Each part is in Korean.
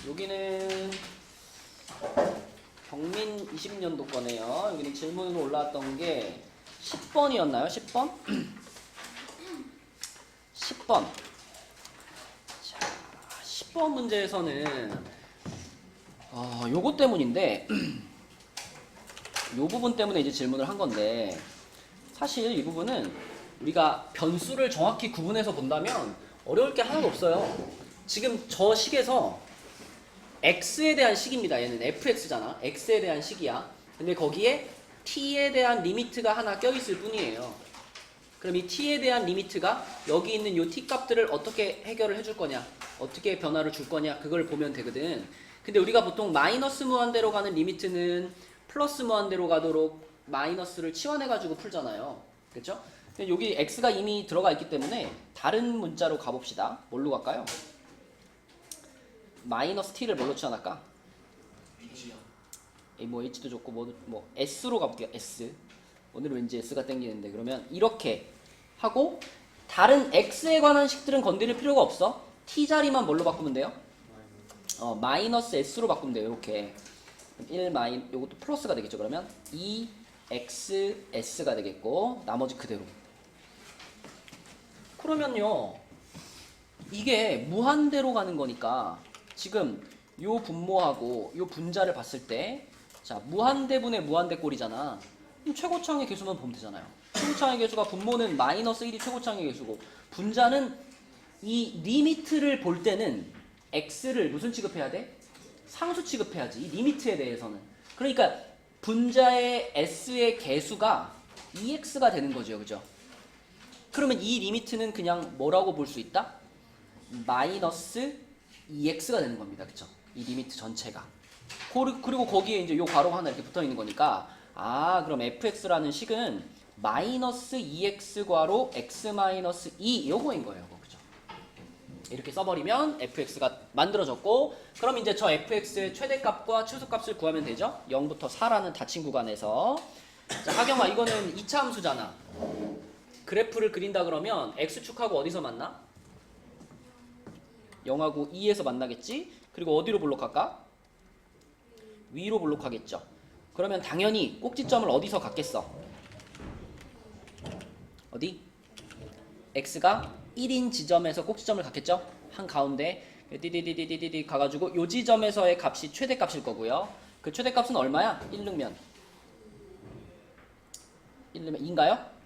여기는 경민 20년도 거네요. 여기는 질문으로 올라왔던 게 10번이었나요? 10번? 10번. 자, 10번 문제에서는 요거 때문인데 요 부분 때문에 이제 질문을 한 건데, 사실 이 부분은 우리가 변수를 정확히 구분해서 본다면 어려울 게 하나도 없어요. 지금 저 식에서 x에 대한 식입니다. 얘는 fx잖아. x에 대한 식이야. 근데 거기에 t에 대한 리미트가 하나 껴있을 뿐이에요. 그럼 이 t에 대한 리미트가 여기 있는 요 t 값들을 어떻게 해결을 해줄 거냐, 어떻게 변화를 줄 거냐, 그걸 보면 되거든. 근데 우리가 보통 마이너스 무한대로 가는 리미트는 플러스 무한대로 가도록 마이너스를 치환해가지고 풀잖아요. 그렇죠? 근데 여기 x가 이미 들어가 있기 때문에 다른 문자로 가봅시다. 뭘로 갈까요? 마이너스 t를 뭘로 치환할까? 뭐 h도 좋고 뭐 s로 가볼게요. s. 오늘은 왠지 s가 땡기는데, 그러면 이렇게 하고 다른 x에 관한 식들은 건드릴 필요가 없어. t 자리만 뭘로 바꾸면 돼요? 마이너스 s로 바꾸면 돼요. 이렇게 1 요것도 플러스가 되겠죠. 그러면 2xs가 되겠고 나머지 그대로. 그러면요, 이게 무한대로 가는 거니까 지금 요 분모하고 요 분자를 봤을 때, 자, 무한대분의 무한대꼴이잖아. 그럼 최고차항의 개수만 보면 되잖아요. 최고차항의 개수가, 분모는 마이너스 1이 최고차항의 개수고, 분자는 이 리미트를 볼 때는 x를 무슨 취급해야 돼? 상수 취급해야지, 이 리미트에 대해서는. 그러니까 분자의 s의 개수가 2x가 되는 거죠. 그죠? 그러면 이 리미트는 그냥 뭐라고 볼 수 있다? 마이너스 2x가 되는 겁니다. 그쵸? 이 리미트 전체가. 그리고 거기에 이제 요 괄호가 하나 이렇게 붙어 있는 거니까, 그럼 fx라는 식은 마이너스 2x 괄호 x 마이너스 2 요거인 거예요. 그죠? 이렇게 써버리면 fx가 만들어졌고, 그럼 이제 저 fx의 최대값과 최소값을 구하면 되죠? 0부터 4라는 닫힌 구간에서. 자, 하경아, 이거는 2차 함수잖아. 그래프를 그린다 그러면 x축하고 어디서 만나? 0하고 2에서 만나겠지? 그리고 어디로 볼록할까? 위로 볼록하겠죠. 그러면 당연히 꼭지점을 어디서 갖겠어? 어디? x가 1인 지점에서 꼭지점을 갖겠죠? 한가운데 띠디디디디디 가가지고 요 지점에서의 값이 최대값일 거고요. 그 최대값은 얼마야? 1 넣으면 2인가요?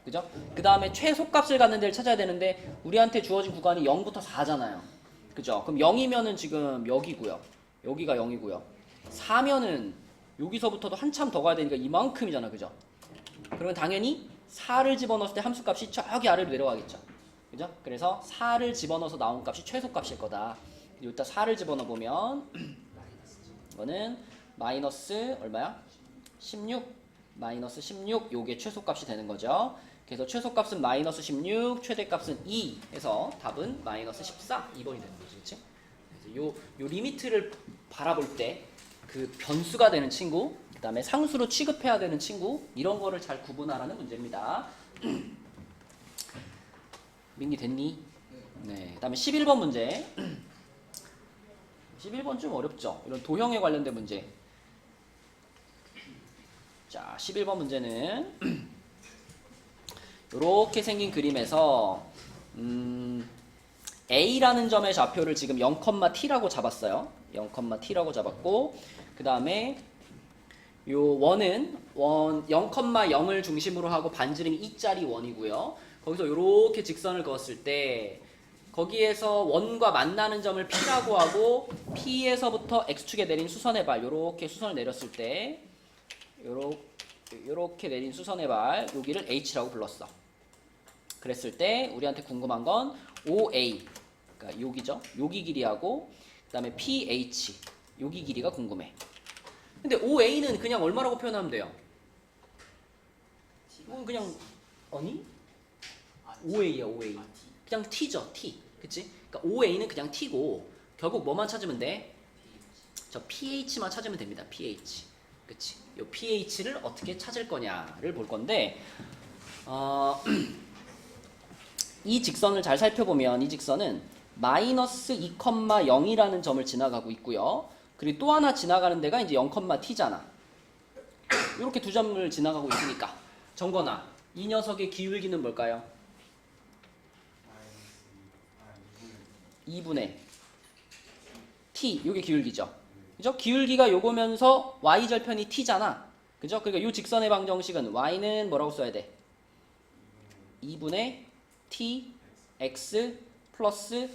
그죠? 그 다음에 최소값을 갖는 데를 찾아야 되는데 우리한테 주어진 구간이 0부터 4잖아요. 그죠? 그럼 0이면은 지금 여기고요. 여기가 0이고요. 4면은 여기서부터도 한참 더 가야 되니까 이만큼이잖아. 그죠? 그러면 당연히 4를 집어넣었을 때 함수값이 저기 아래로 내려가겠죠. 그죠? 그래서 4를 집어넣어서 나온 값이 최소값일 거다. 여기다 4를 집어넣어보면 이거는 마이너스 얼마야? 16. 마이너스 16, 요게 최소값이 되는 거죠. 그래서 최소값은 마이너스 16, 최대값은 2 해서 답은 마이너스 14, 2번이 되는 거지. 그치? 그래서 요 리미트를 바라볼 때 그 변수가 되는 친구, 그 다음에 상수로 취급해야 되는 친구, 이런 거를 잘 구분하라는 문제입니다. 민기 됐니? 네. 그 다음에 11번 문제. 11번 좀 어렵죠? 이런 도형에 관련된 문제. 자, 11번 문제는 이렇게 생긴 그림에서 A라는 점의 좌표를 지금 0,t라고 잡았어요. 0,t라고 잡았고, 그 다음에 요 원은 0,0을 중심으로 하고 반지름이 2짜리 원이고요. 거기서 이렇게 직선을 그었을 때 거기에서 원과 만나는 점을 P라고 하고, P에서부터 X축에 내린 수선의 발, 요렇게 수선을 내렸을 때 요렇게 내린 수선의 발, 여기를 H라고 불렀어. 그랬을 때 우리한테 궁금한 건 OA, 그러니까 여기죠. 여기 길이하고 그 다음에 PH, 여기 길이가 궁금해. 근데 OA는 그냥 얼마라고 표현하면 돼요? 이건 그냥 OA야, OA. 그냥 T죠, T. 그치? 그러니까 OA는 그냥 T고 결국 뭐만 찾으면 돼? 저 PH만 찾으면 됩니다. PH. 그치? 이 pH를 어떻게 찾을 거냐를 볼 건데, 이 직선을 잘 살펴보면 이 직선은 마이너스 2,0이라는 점을 지나가고 있고요. 그리고 또 하나 지나가는 데가 이제 0,t잖아. 이렇게 두 점을 지나가고 있으니까 정건아, 이 녀석의 기울기는 뭘까요? 2분의 t, 요게 기울기죠. 그죠? 기울기가 요거면서 y절편이 t잖아. 그죠? 그러니까 요 직선의 방정식은 y는 뭐라고 써야 돼? 2분의 t x 플러스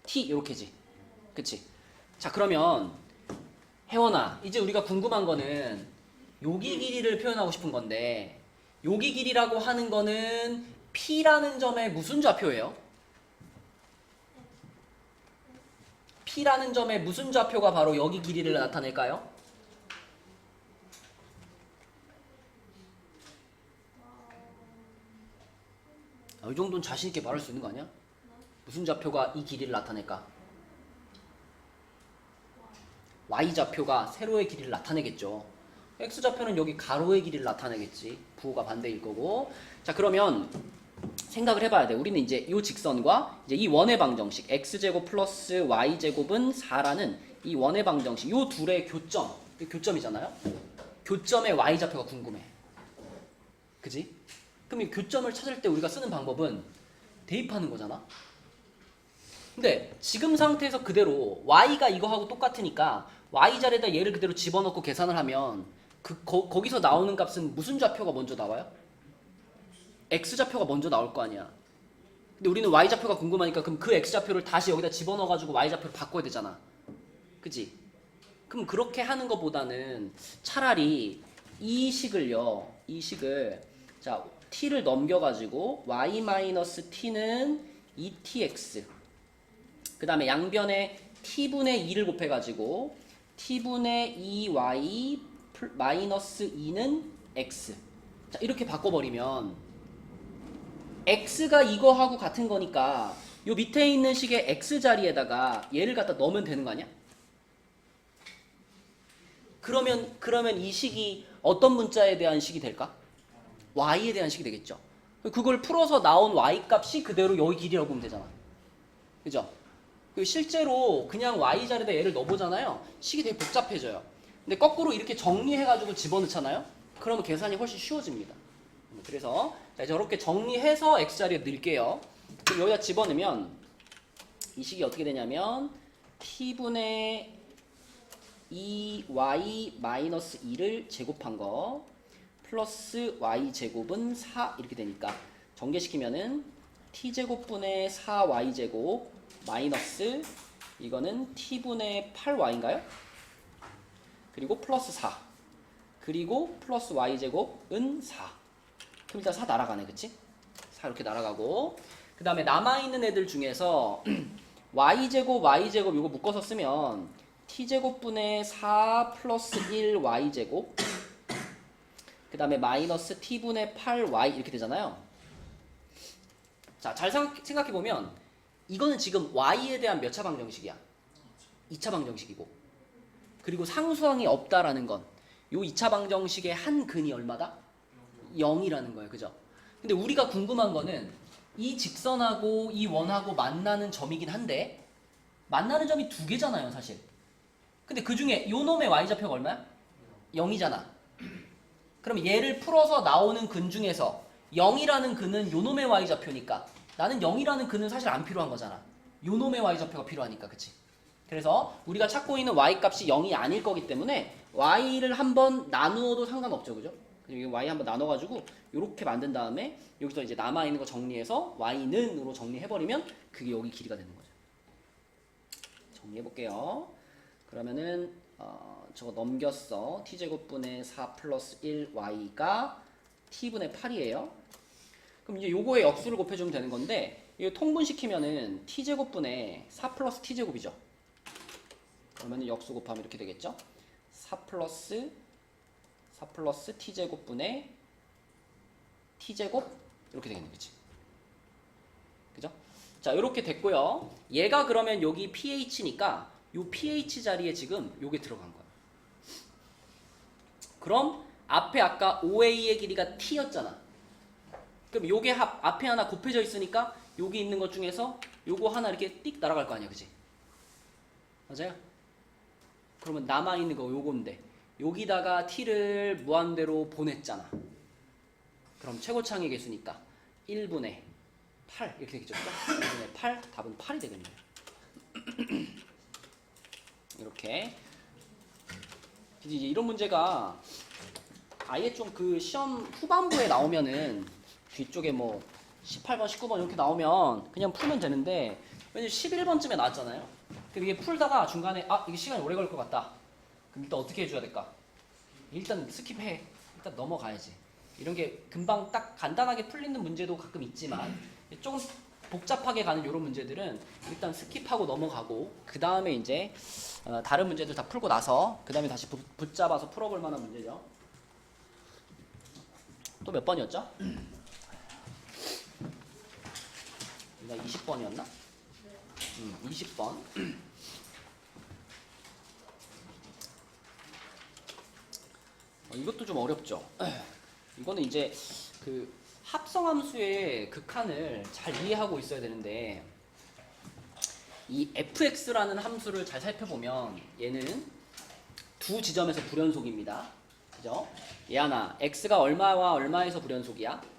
t 이렇게지. 그치? 자, 그러면 혜원아, 이제 우리가 궁금한 거는 여기 길이를 표현하고 싶은 건데, 여기 길이라고 하는 거는 P라는 점의 무슨 좌표예요? P라는 점의 무슨 좌표가 바로 여기 길이를 나타낼까요? 이 정도는 자신 있게 말할 수 있는 거 아니야? 무슨 좌표가 이 길이를 나타낼까? Y좌표가 세로의 길이를 나타내겠죠. X좌표는 여기 가로의 길이를 나타내겠지. 부호가 반대일 거고. 자, 그러면 생각을 해봐야 돼. 우리는 이제 이 직선과 이제 이 원의 방정식 x제곱 플러스 y제곱은 4라는 이 원의 방정식, 이 둘의 교점, 교점이잖아요. 교점의 y좌표가 궁금해. 그지? 그럼 이 교점을 찾을 때 우리가 쓰는 방법은 대입하는 거잖아. 근데 지금 상태에서 그대로 y가 이거하고 똑같으니까 y자리에다 얘를 그대로 집어넣고 계산을 하면 거기서 나오는 값은 무슨 좌표가 먼저 나와요? x좌표가 먼저 나올 거 아니야. 근데 우리는 y좌표가 궁금하니까 그럼 그 x좌표를 다시 여기다 집어넣어가지고 y좌표를 바꿔야 되잖아. 그치? 그럼 그렇게 하는 것보다는 차라리 이 식을 자 t를 넘겨가지고 y-t는 2tx 그 다음에 양변에 t분의 2를 곱해가지고 t분의 2y 마이너스 2는 x. 자, 이렇게 바꿔버리면 x가 이거하고 같은 거니까 요 밑에 있는 식의 x 자리에다가 얘를 갖다 넣으면 되는 거 아니야? 그러면 이 식이 어떤 문자에 대한 식이 될까? y에 대한 식이 되겠죠. 그걸 풀어서 나온 y 값이 그대로 여기 길이라고 보면 되잖아. 그죠? 실제로 그냥 y 자리에다 얘를 넣어보잖아요. 식이 되게 복잡해져요. 근데 거꾸로 이렇게 정리해가지고 집어넣잖아요. 그러면 계산이 훨씬 쉬워집니다. 그래서 저렇게 정리해서 x자리에 넣을게요. 그럼 여기다 집어넣으면 이 식이 어떻게 되냐면 t분의 2y-2를 제곱한 거 플러스 y제곱은 4 이렇게 되니까 전개시키면은 t제곱분의 4y제곱 마이너스 이거는 t분의 8y인가요? 그리고 플러스 4 그리고 플러스 y제곱은 4. 그럼 일단 4 날아가네. 그치? 4 이렇게 날아가고 그 다음에 남아있는 애들 중에서 y제곱 이거 묶어서 쓰면 t제곱분의 4 플러스 1 y제곱 그 다음에 마이너스 t분의 8y 이렇게 되잖아요. 자, 잘 생각해보면 이거는 지금 y에 대한 몇 차 방정식이야? 2차 방정식이고 그리고 상수항이 없다라는 건 요 2차 방정식의 한 근이 얼마다? 0이라는 거예요. 그죠? 근데 우리가 궁금한 거는 이 직선하고 이 원하고 만나는 점이긴 한데 만나는 점이 두 개잖아요, 사실. 근데 그 중에 요 놈의 y좌표가 얼마야? 0이잖아. 그럼 얘를 풀어서 나오는 근 중에서 0이라는 근은 요 놈의 y좌표니까 나는 0이라는 근은 사실 안 필요한 거잖아. 요 놈의 y좌표가 필요하니까. 그치? 그래서 우리가 찾고 있는 y값이 0이 아닐 거기 때문에 y를 한번 나누어도 상관없죠. 그죠? y 한번 나눠가지고 이렇게 만든 다음에 여기서 이제 남아있는 거 정리해서 y는으로 정리해버리면 그게 여기 길이가 되는 거죠. 정리해볼게요. 그러면은 저거 넘겼어. t제곱분의 4 플러스 1y가 t분의 8이에요. 그럼 이제 요거에 역수를 곱해주면 되는 건데 이거 통분시키면은 t제곱분의 4 플러스 t제곱이죠. 그러면은 역수 곱하면 이렇게 되겠죠. 4 플러스 t제곱분의 t제곱 이렇게 되겠네. 그치? 그죠? 자, 이렇게 됐고요. 얘가 그러면 여기 pH니까 요 pH 자리에 지금 요게 들어간 거야. 그럼 앞에 아까 OA의 길이가 t였잖아. 그럼 요게 앞에 하나 곱해져 있으니까 여기 있는 것 중에서 요거 하나 이렇게 띡 날아갈 거 아니야, 그지? 맞아요? 그러면 남아있는 거 요건데 여기다가 t를 무한대로 보냈잖아. 그럼 최고창의 개수니까 1분의 8 이렇게 되겠죠? 1분의 8, 답은 8이 되겠네요. 이렇게 이제 이런 문제가 아예 좀 그 시험 후반부에 나오면은 뒤쪽에 뭐 18번, 19번 이렇게 나오면 그냥 풀면 되는데 왜냐면 11번쯤에 나왔잖아요. 근데 이게 풀다가 중간에 이게 시간이 오래 걸릴 것 같다. 그럼 일단 어떻게 해줘야 될까? 일단 스킵해. 일단 넘어가야지. 이런 게 금방 딱 간단하게 풀리는 문제도 가끔 있지만 조금 복잡하게 가는 이런 문제들은 일단 스킵하고 넘어가고 그 다음에 이제 다른 문제들 다 풀고 나서 그 다음에 다시 붙잡아서 풀어볼 만한 문제죠. 또 몇 번이었죠? 나 20번이었나? 20번. 이것도 좀 어렵죠. 이거는 이제 그 합성함수의 극한을 잘 이해하고 있어야 되는데 이 fx라는 함수를 잘 살펴보면 얘는 두 지점에서 불연속입니다. 그죠? 얘 하나 x가 얼마와 얼마에서 불연속이야?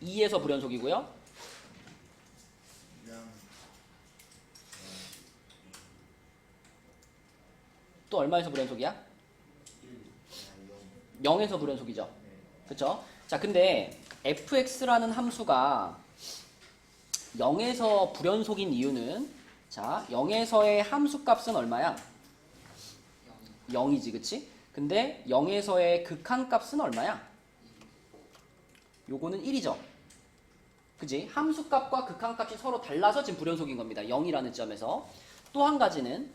2에서 불연속이고요. 또 얼마에서 불연속이야? 0에서 불연속이죠. 그쵸? 자, 근데 fx라는 함수가 0에서 불연속인 이유는 자, 0에서의 함수값은 얼마야? 0이지, 그치? 근데 0에서의 극한값은 얼마야? 요거는 1이죠. 그지? 함수값과 극한값이 서로 달라서 지금 불연속인 겁니다. 0이라는 점에서. 또 한 가지는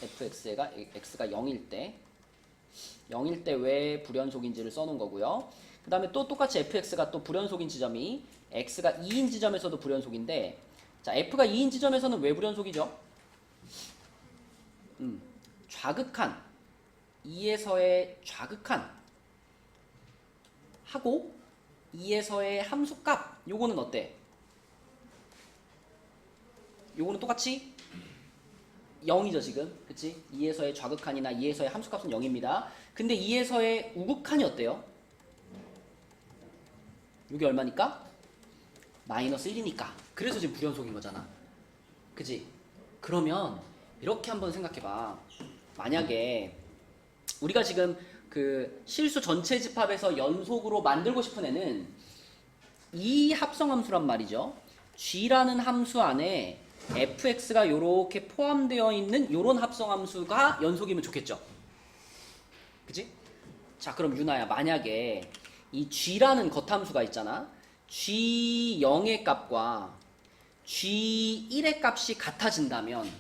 fx가 x가 0일 때 왜 불연속인지를 써놓은 거고요. 그 다음에 또 똑같이 fx가 또 불연속인 지점이 x가 2인 지점에서도 불연속인데 자, f가 2인 지점에서는 왜 불연속이죠? 좌극한 2에서의 좌극한 하고 2에서의 함수값 요거는 어때? 요거는 똑같이 0이죠 지금. 그치? 2에서의 좌극한이나 2에서의 함수값은 0입니다. 근데 2에서의 우극한이 어때요? 요게 얼마니까? 마이너스 1이니까. 그래서 지금 불연속인 거잖아. 그치? 그러면 이렇게 한번 생각해봐. 만약에 우리가 지금 그 실수 전체 집합에서 연속으로 만들고 싶은 애는 이 합성함수란 말이죠. g라는 함수 안에 fx가 요렇게 포함되어 있는 요런 합성함수가 연속이면 좋겠죠. 그치? 자, 그럼 유나야, 만약에 이 g라는 겉함수가 있잖아. g0의 값과 g1의 값이 같아진다면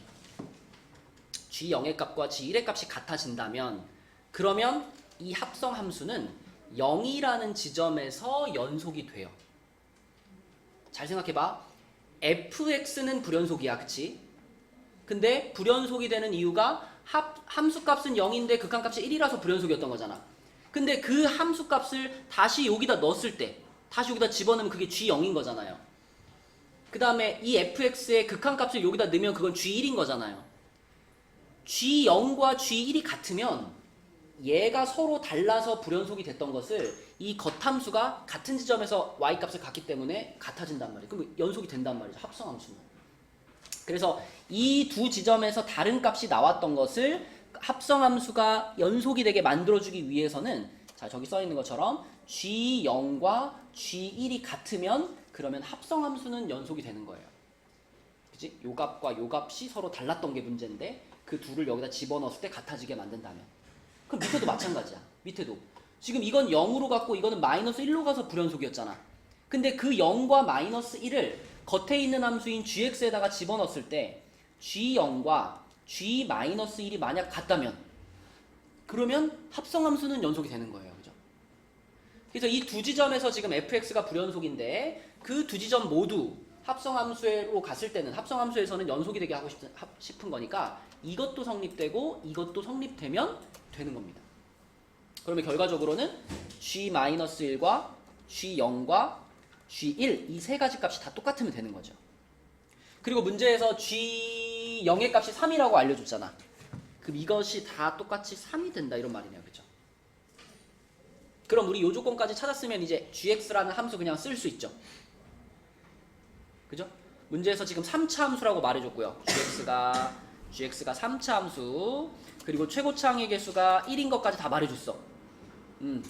g0의 값과 g1의 값이 같아진다면 그러면 이 합성함수는 0이라는 지점에서 연속이 돼요. 잘 생각해봐. fx는 불연속이야, 그치? 근데 불연속이 되는 이유가 함수값은 0인데 극한값이 1이라서 불연속이었던 거잖아. 근데 그 함수값을 다시 여기다 넣었을 때 다시 여기다 집어넣으면 그게 g0인 거잖아요. 그 다음에 이 fx의 극한값을 여기다 넣으면 그건 g1인 거잖아요. g0과 g1이 같으면 얘가 서로 달라서 불연속이 됐던 것을 이 겉함수가 같은 지점에서 y값을 갖기 때문에 같아진단 말이에요. 그럼 연속이 된단 말이죠. 합성함수는. 그래서 이 두 지점에서 다른 값이 나왔던 것을 합성함수가 연속이 되게 만들어주기 위해서는 자, 저기 써있는 것처럼 g0과 g1이 같으면 그러면 합성함수는 연속이 되는 거예요. 그치? 요 값과 요 값이 서로 달랐던 게 문제인데 그 둘을 여기다 집어넣었을 때 같아지게 만든다면 그럼 밑에도 마찬가지야. 밑에도. 지금 이건 0으로 갔고 이거는 마이너스 1로 가서 불연속이었잖아. 근데 그 0과 마이너스 1을 겉에 있는 함수인 gx에다가 집어넣었을 때 g0과 g-1이 만약 같다면 그러면 합성함수는 연속이 되는 거예요. 그죠? 그래서 이 두 지점에서 지금 fx가 불연속인데 그 두 지점 모두 합성함수로 갔을 때는 합성함수에서는 연속이 되게 하고 싶은 거니까 이것도 성립되고 이것도 성립되면 되는 겁니다. 그러면 결과적으로는 G-1과 G0과 G1 이 세 가지 값이 다 똑같으면 되는 거죠. 그리고 문제에서 G0의 값이 3이라고 알려줬잖아. 그럼 이것이 다 똑같이 3이 된다 이런 말이네요. 그죠? 그럼 우리 요 조건까지 찾았으면 이제 gx라는 함수 그냥 쓸 수 있죠. 그죠? 문제에서 지금 3차 함수라고 말해줬고요. gx가 3차 함수, 그리고 최고차항의 개수가 1인 것까지 다 말해줬어.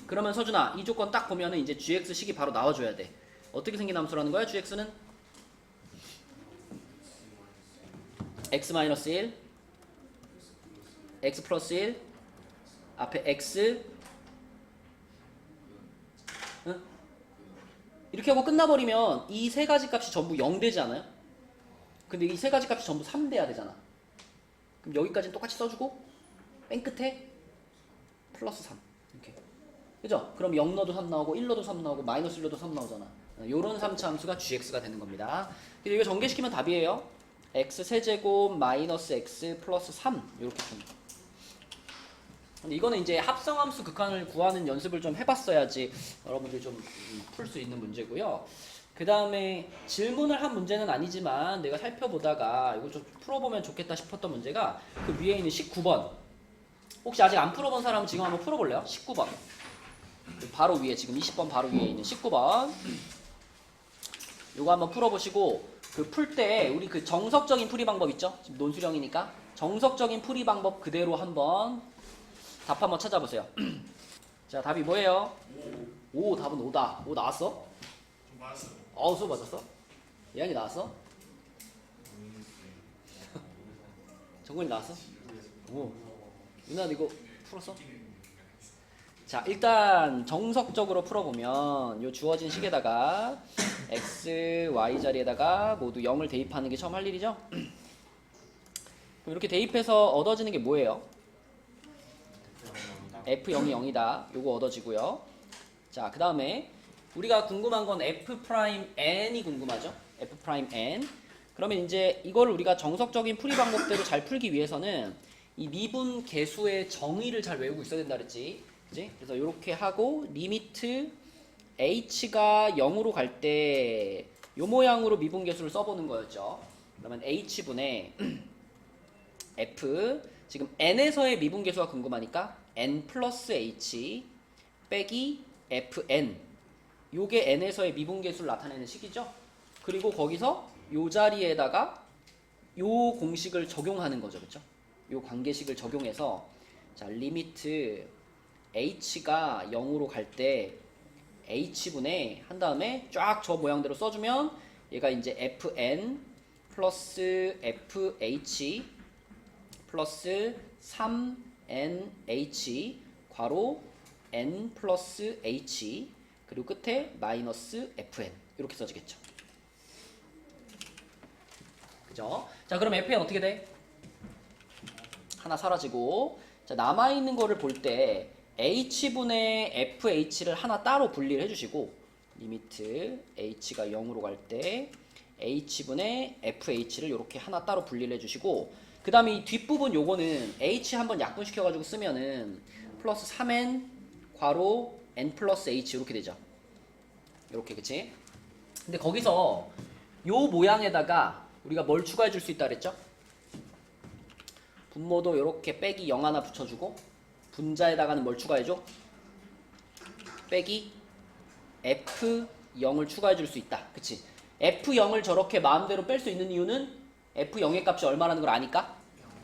그러면 서준아, 이 조건 딱 보면은 이제 gx식이 바로 나와줘야 돼. 어떻게 생긴 함수라는 거야? gx는 x-1, x 플러스 1, 앞에 x, 응? 이렇게 하고 끝나버리면 이 세 가지 값이 전부 0 되지 않아요? 근데 이 세 가지 값이 전부 3 돼야 되잖아. 그럼 여기까지는 똑같이 써주고 맨 끝에 플러스 3 이렇게. 그죠? 그럼 0 넣어도 3 나오고 1 넣어도 3 나오고 마이너스 1 넣어도 3 나오잖아. 요런 3차 함수가 gx가 되는 겁니다. 그래서 이거 전개시키면 답이에요. x 세제곱 마이너스 x 플러스 3 이렇게 줍니다. 근데 이거는 이제 합성함수 극한을 구하는 연습을 좀 해봤어야지 여러분들이 좀 풀 수 있는 문제고요. 그 다음에 질문을 한 문제는 아니지만 내가 살펴보다가 이거 좀 풀어보면 좋겠다 싶었던 문제가 그 위에 있는 19번. 혹시 아직 안 풀어본 사람은 지금 한번 풀어볼래요? 19번. 바로 위에, 지금 20번 바로 위에 있는 19번. 이거 한번 풀어보시고, 그 풀 때 우리 그 정석적인 풀이 방법 있죠? 지금 논술형이니까 정석적인 풀이 방법 그대로 한번 답 한번 찾아보세요. 자, 답이 뭐예요? 오, 답은 5다. 5 나왔어? 좀 맞았어요. 수업 맞았어? 예안이 나왔어? 정근이 나왔어? 오. 유나 이거 풀었어? 자, 일단 정석적으로 풀어보면 요 주어진 식에다가 x, y 자리에다가 모두 0을 대입하는 게 처음 할 일이죠? 그럼 이렇게 대입해서 얻어지는 게 뭐예요? f0이 0이다. 요거 얻어지고요. 자, 그 다음에 우리가 궁금한 건 f'n이 궁금하죠? f'n. 그러면 이제 이걸 우리가 정석적인 풀이 방법대로 잘 풀기 위해서는 이 미분 계수의 정의를 잘 외우고 있어야 된다 그랬지. 그치? 그래서 이렇게 하고 리미트 h가 0으로 갈 때 요 모양으로 미분 계수를 써보는 거였죠. 그러면 h분의 f, 지금 n에서의 미분 계수가 궁금하니까 n 플러스 h 빼기 fn, 요게 n에서의 미분 계수를 나타내는 식이죠. 그리고 거기서 요 자리에다가 요 공식을 적용하는 거죠. 그쵸? 요 관계식을 적용해서 자, 리미트 h가 0으로 갈 때 h분의 한 다음에 쫙 저 모양대로 써주면 얘가 이제 fn 플러스 fh 플러스 3nh 괄호 n 플러스 h 그리고 끝에 마이너스 fn 이렇게 써지겠죠. 그죠? 자, 그럼 fn 어떻게 돼? 하나 사라지고, 자, 남아있는 거를 볼 때 h분의 fh를 하나 따로 분리를 해주시고 리미트 h가 0으로 갈 때 h분의 fh를 이렇게 하나 따로 분리를 해주시고, 그 다음에 이 뒷부분 요거는 h 한번 약분시켜가지고 쓰면은 플러스 3n 괄호 n 플러스 h 이렇게 되죠. 이렇게, 그치? 근데 거기서 요 모양에다가 우리가 뭘 추가해 줄 수 있다 그랬죠? 분모도 이렇게 빼기 0 하나 붙여주고 분자에다가는 뭘 추가해줘? 빼기 f0을 추가해 줄 수 있다. 그치? f0을 저렇게 마음대로 뺄 수 있는 이유는 f0의 값이 얼마라는 걸 아니까?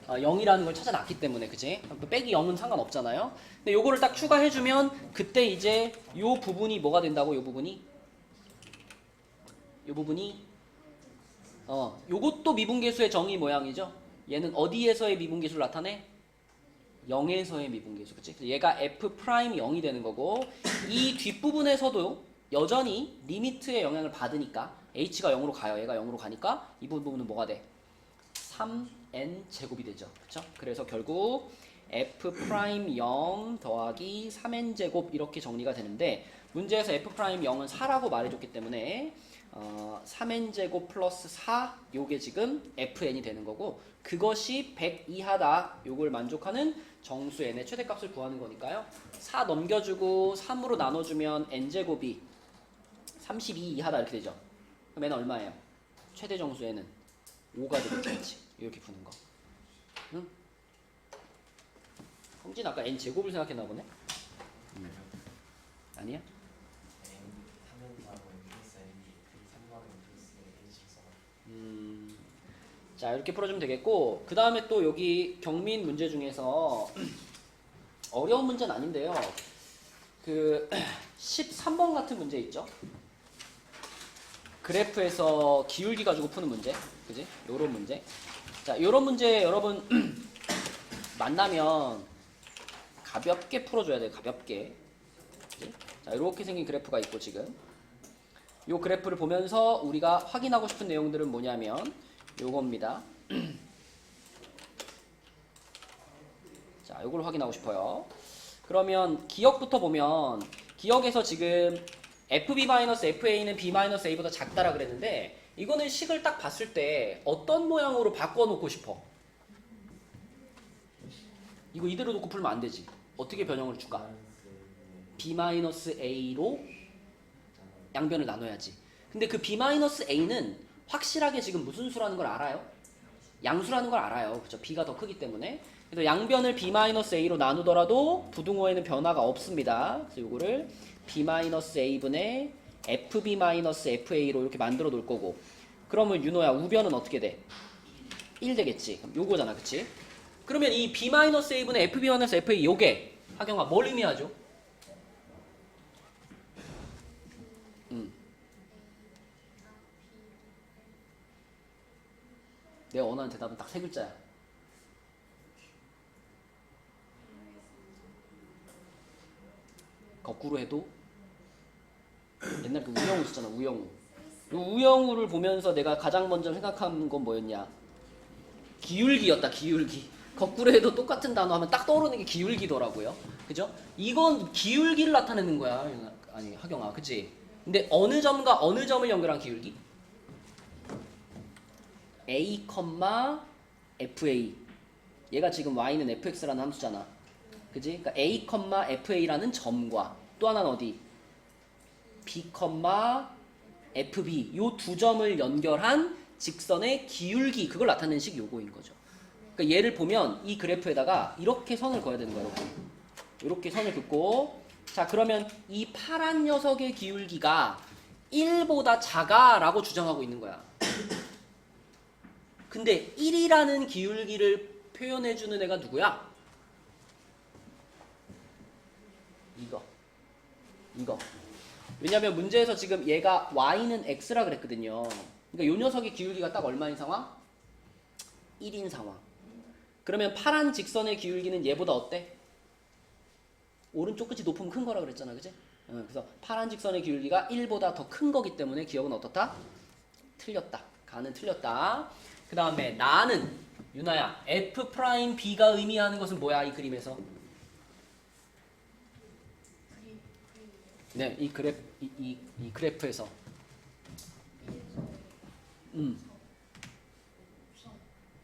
0이라는 걸 찾아놨기 때문에, 그치? 빼기 0은 상관없잖아요. 근데 요거를 딱 추가해주면 그때 이제 요 부분이 뭐가 된다고? 요 부분이 요것도 미분계수의 정의 모양이죠. 얘는 어디에서의 미분계수를 나타내? 0에서의 미분계수, 그치? 얘가 f'0이 되는 거고, 이 뒷부분에서도 여전히 리미트의 영향을 받으니까 h가 0으로 가요. 얘가 0으로 가니까 이 부분은 뭐가 돼? 3n 제곱이 되죠. 그쵸? 그래서 결국 f'0 더하기 3n 제곱 이렇게 정리가 되는데, 문제에서 f'0은 4라고 말해줬기 때문에 3n제곱 플러스 4 요게 지금 fn이 되는 거고 그것이 100 이하다 요걸 만족하는 정수 n의 최대값을 구하는 거니까요. 4 넘겨주고 3으로 나눠주면 n제곱이 32 이하다 이렇게 되죠. 그럼 n은 얼마예요? 최대 정수 n은 5가 되겠지. 이렇게 푸는 거. 응? 성진 아까 n 제곱을 생각했나 보네? 아니야? 자 이렇게 풀어주면 되겠고 그 다음에 또 여기 경민 문제 중에서 어려운 문제는 아닌데요. 그 13번 같은 문제 있죠? 그래프에서 기울기 가지고 푸는 문제, 그지? 요런 문제. 자, 요런 문제 여러분 만나면 가볍게 풀어줘야 돼요. 가볍게. 그치? 자, 이렇게 생긴 그래프가 있고 지금 요 그래프를 보면서 우리가 확인하고 싶은 내용들은 뭐냐면 요겁니다. 자, 요걸 확인하고 싶어요. 그러면 기억부터 보면 기억에서 지금 FB-FA는 B-A보다 작다라 그랬는데 이거는 식을 딱 봤을 때 어떤 모양으로 바꿔놓고 싶어? 이거 이대로 놓고 풀면 안 되지. 어떻게 변형을 줄까? B-A로 양변을 나눠야지. 근데 그 B-A는 확실하게 지금 무슨 수라는 걸 알아요? 양수라는 걸 알아요. 그죠? B가 더 크기 때문에. 그래서 양변을 B-A로 나누더라도 부등호에는 변화가 없습니다. 그래서 요거를 B-A분의 FB-FA로 이렇게 만들어 놓을 거고. 그러면 윤호야, 우변은 어떻게 돼? 1 되겠지. 그럼 요거잖아. 그치? 그러면 이 B-A분의 FB-FA 요게 하경아 뭘 의미하죠? 내가 원하는 대답은 딱 3글자야. 거꾸로 해도 옛날 그 우영우 있었잖아. 우영우. 이 우영우를 보면서 내가 가장 먼저 생각한 건 뭐였냐? 기울기였다. 기울기. 거꾸로 해도 똑같은 단어 하면 딱 떠오르는 게 기울기더라고요. 그죠? 이건 기울기를 나타내는 거야. 아니 하경아, 그치? 근데 어느 점과 어느 점을 연결한 기울기? A, FA. 얘가 지금 y는 fx라는 함수잖아. 그지? 그러니까 A, FA라는 점과 또 하나는 어디? B, FB. 요 두 점을 연결한 직선의 기울기. 그걸 나타내는 식이 요거인 거죠. 그러니까 얘를 보면 이 그래프에다가 이렇게 선을 그어야 되는 거야. 이렇게 선을 긋고 자 그러면 이 파란 녀석의 기울기가 1보다 작아라고 주장하고 있는 거야. 근데 1이라는 기울기를 표현해주는 애가 누구야? 이거. 왜냐면 문제에서 지금 얘가 y는 x라 그랬거든요. 그러니까 요 녀석의 기울기가 딱 얼마인 상황? 1인 상황. 그러면 파란 직선의 기울기는 얘보다 어때? 오른쪽 끝이 높으면 큰 거라 그랬잖아. 그치? 그래서 파란 직선의 기울기가 1보다 더 큰 거기 때문에 기억은 어떻다? 틀렸다. 가는 틀렸다. 그 다음에 나는 유나야 F'B가 의미하는 것은 뭐야 이 그림에서? 네, 이 그래프에서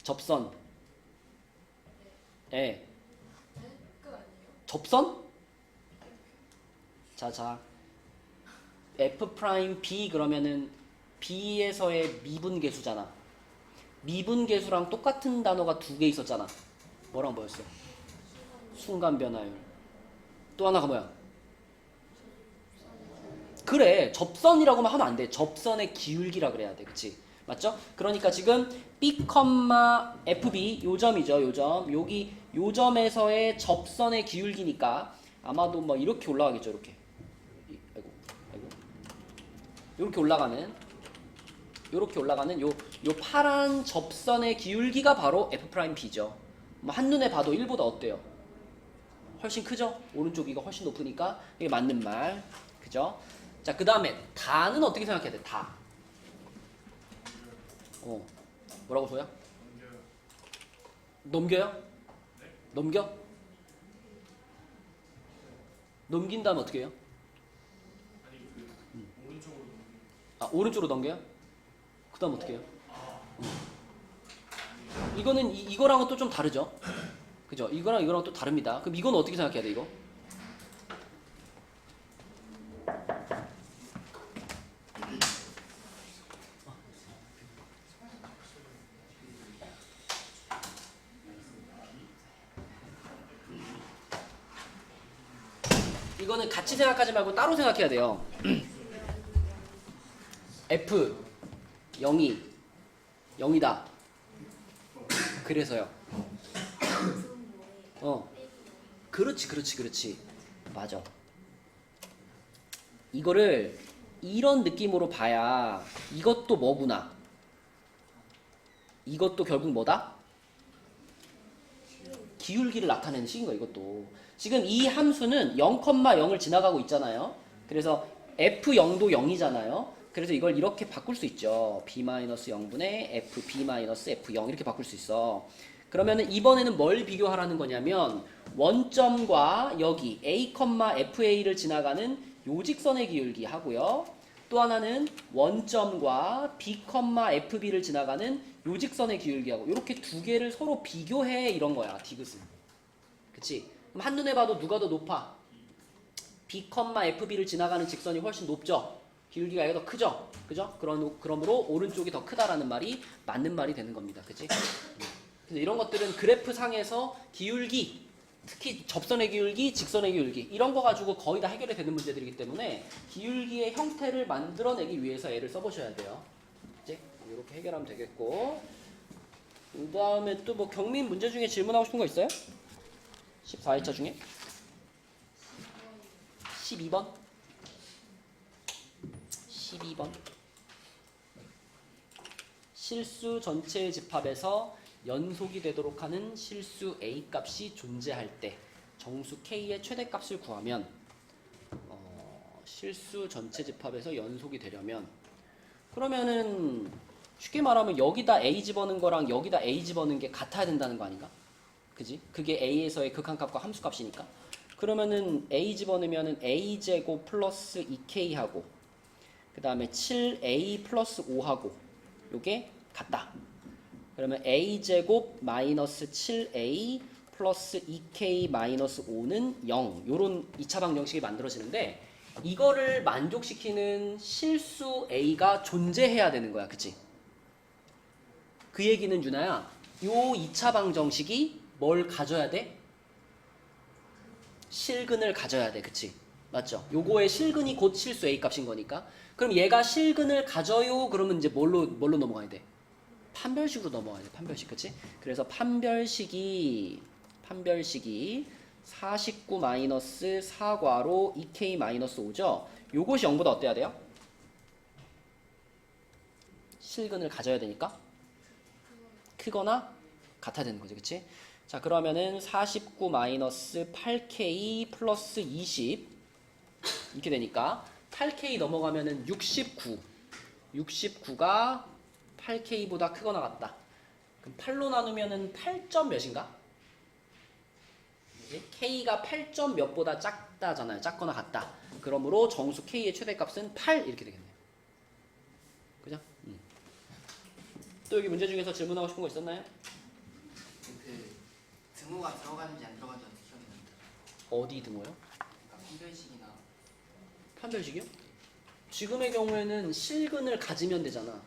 접선 예. 접선? 자 F'B 그러면은 B에서의 미분계수잖아. 미분계수랑 똑같은 단어가 2개 있었잖아. 뭐랑 뭐였어? 순간변화율. 또 하나가 뭐야? 그래, 접선이라고만 하면 안 돼. 접선의 기울기라 그래야 돼. 그치? 맞죠? 그러니까 지금 B, FB 요 점이죠. 요 점. 여기 요 점에서의 접선의 기울기니까 아마도 뭐 이렇게 올라가겠죠. 이렇게. 아이고. 이렇게 올라가는 요 파란 접선의 기울기가 바로 F'B죠. 뭐 한눈에 봐도 1보다 어때요? 훨씬 크죠? 오른쪽이가 훨씬 높으니까 이게 맞는 말. 그죠? 자, 그 다음에 다는 어떻게 생각해야 돼? 다. 뭐라고 소야? 넘겨요? 넘겨? 넘긴 다음에 어떻게 해요? 아, 오른쪽으로 넘겨요? 그 다음 어떻게 해요? 이거는 이거랑은 또 좀 다르죠? 그죠? 이거랑 또 다릅니다. 그럼 이건 어떻게 생각해야 돼, 이거? 이거는 같이 생각하지 말고 따로 생각해야 돼요. F 0이 0이다. 그래서요. 그렇지. 맞아. 이거를 이런 느낌으로 봐야 이것도 뭐구나. 이것도 결국 뭐다? 기울기를 나타내는 식인 거야, 이것도. 지금 이 함수는 0,0을 지나가고 있잖아요. 그래서 f0도 0이잖아요. 그래서 이걸 이렇게 바꿀 수 있죠. b-0분의 f, b-f0 이렇게 바꿀 수 있어. 그러면은 이번에는 뭘 비교하라는 거냐면 원점과 여기 a, fa를 지나가는 요 직선의 기울기 하고요. 또 하나는 원점과 b, fb를 지나가는 요 직선의 기울기하고 이렇게 두 개를 서로 비교해 이런 거야, 디귿은. 그치? 그럼 한눈에 봐도 누가 더 높아? b, fb를 지나가는 직선이 훨씬 높죠? 기울기가 얘가 더 크죠? 그죠? 그러므로 오른쪽이 더 크다라는 말이 맞는 말이 되는 겁니다. 그치? 근데 이런 것들은 그래프 상에서 기울기, 특히 접선의 기울기, 직선의 기울기 이런 거 가지고 거의 다 해결이 되는 문제들이기 때문에 기울기의 형태를 만들어내기 위해서 얘를 써보셔야 돼요. 이제 이렇게 해결하면 되겠고, 그 다음에 또 뭐 경민 문제 중에 질문하고 싶은 거 있어요? 14일차 중에 12번 실수 전체의 집합에서 연속이 되도록 하는 실수 A 값이 존재할 때 정수 K의 최대값을 구하면, 실수 전체 집합에서 연속이 되려면, 그러면은 쉽게 말하면 여기다 A 집어넣은 거랑 여기다 A 집어넣은 게 같아야 된다는 거 아닌가? 그지? 그게 A에서의 극한값과 함수값이니까. 그러면은 A 집어넣으면은 A제곱 플러스 2K하고 그 다음에 7A 플러스 5하고 요게 같다. 그러면 A제곱 마이너스 7A 플러스 2K 마이너스 5는 0. 요런 2차 방정식이 만들어지는데 이거를 만족시키는 실수 A가 존재해야 되는 거야. 그치? 그 얘기는 유나야, 요 2차 방정식이 뭘 가져야 돼? 실근을 가져야 돼. 그치? 맞죠? 요거의 실근이 곧 실수 A 값인 거니까. 그럼 얘가 실근을 가져요. 그러면 이제 뭘로 넘어가야 돼? 판별식으로 넘어가야 돼. 판별식. 그치? 그래서 판별식이 49 마이너스 4괄호 2K 마이너스 5죠? 요것이 0보다 어때야 돼요? 실근을 가져야 되니까 크거나 같아야 되는 거지. 그치? 자, 그러면은 49 마이너스 8K 플러스 20 이렇게 되니까 8K 넘어가면은 69가 8K보다 크거나 같다. 그럼 8로 나누면은 8점 몇인가? K가 8점 몇보다 작다잖아요. 작거나 같다. 그러므로 정수 K의 최대값은 8 이렇게 되겠네요. 그죠? 또 여기 문제 중에서 질문하고 싶은 거 있었나요? 그 등호가 들어가는지 안 들어가는지 어떻게 확인합니까? 어디 등호요? 그러니까 판별식이나 판별식이요? 지금의 경우에는 실근을 가지면 되잖아.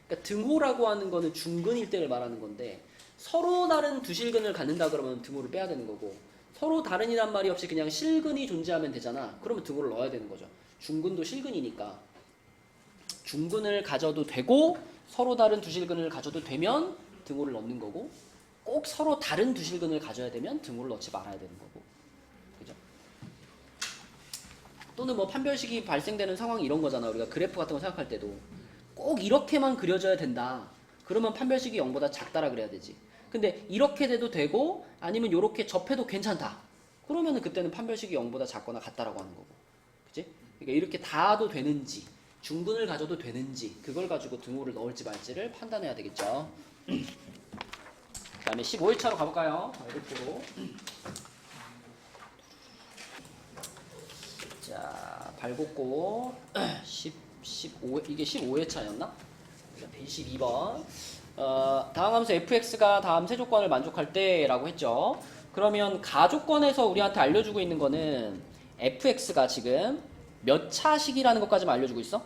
그러니까 등호라고 하는 거는 중근일 때를 말하는 건데 서로 다른 두 실근을 갖는다 그러면 등호를 빼야 되는 거고, 서로 다른이란 말이 없이 그냥 실근이 존재하면 되잖아. 그러면 등호를 넣어야 되는 거죠. 중근도 실근이니까 중근을 가져도 되고 서로 다른 두 실근을 가져도 되면 등호를 넣는 거고, 꼭 서로 다른 두 실근을 가져야 되면 등호를 넣지 말아야 되는 거고. 그죠? 또는 뭐 판별식이 발생되는 상황이 이런 거잖아. 우리가 그래프 같은 거 생각할 때도 꼭 이렇게만 그려져야 된다. 그러면 판별식이 0보다 작다라 그래야 되지. 근데 이렇게 돼도 되고 아니면 이렇게 접해도 괜찮다. 그러면은 그때는 판별식이 0보다 작거나 같다라고 하는 거고. 그치? 그러니까 이렇게 닿아도 되는지, 중근을 가져도 되는지, 그걸 가지고 등호를 넣을지 말지를 판단해야 되겠죠. 그 다음에 15일차로 가볼까요? 이렇게로. 자, 발 걷고 10 이게 15회차였나? 22번. 다음 함수 fx가 다음 세 조건을 만족할 때라고 했죠. 그러면 가조건에서 우리한테 알려주고 있는 거는 fx가 지금 몇 차식이라는 것까지만 알려주고 있어?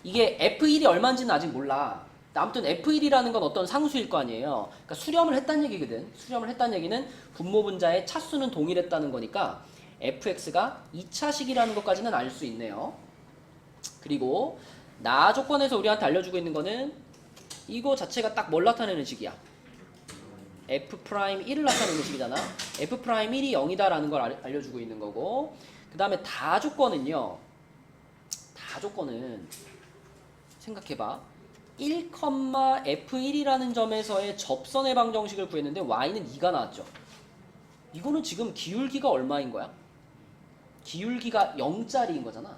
이게 f1이 얼마인지는 아직 몰라. 아무튼 f1이라는 건 어떤 상수일 거 아니에요. 그러니까 수렴을 했다는 얘기거든. 수렴을 했다는 얘기는 분모 분자의 차수는 동일했다는 거니까 fx가 2차식이라는 것까지는 알 수 있네요. 그리고 나 조건에서 우리한테 알려주고 있는 거는 이거 자체가 딱 뭘 나타내는 식이야? f'1을 나타내는 식이잖아. f'1이 0이다라는 걸 알려주고 있는 거고, 그 다음에 다 조건은요. 다 조건은 생각해봐. 1,f1이라는 점에서의 접선의 방정식을 구했는데 y는 2가 나왔죠. 이거는 지금 기울기가 얼마인 거야? 기울기가 0짜리인 거잖아.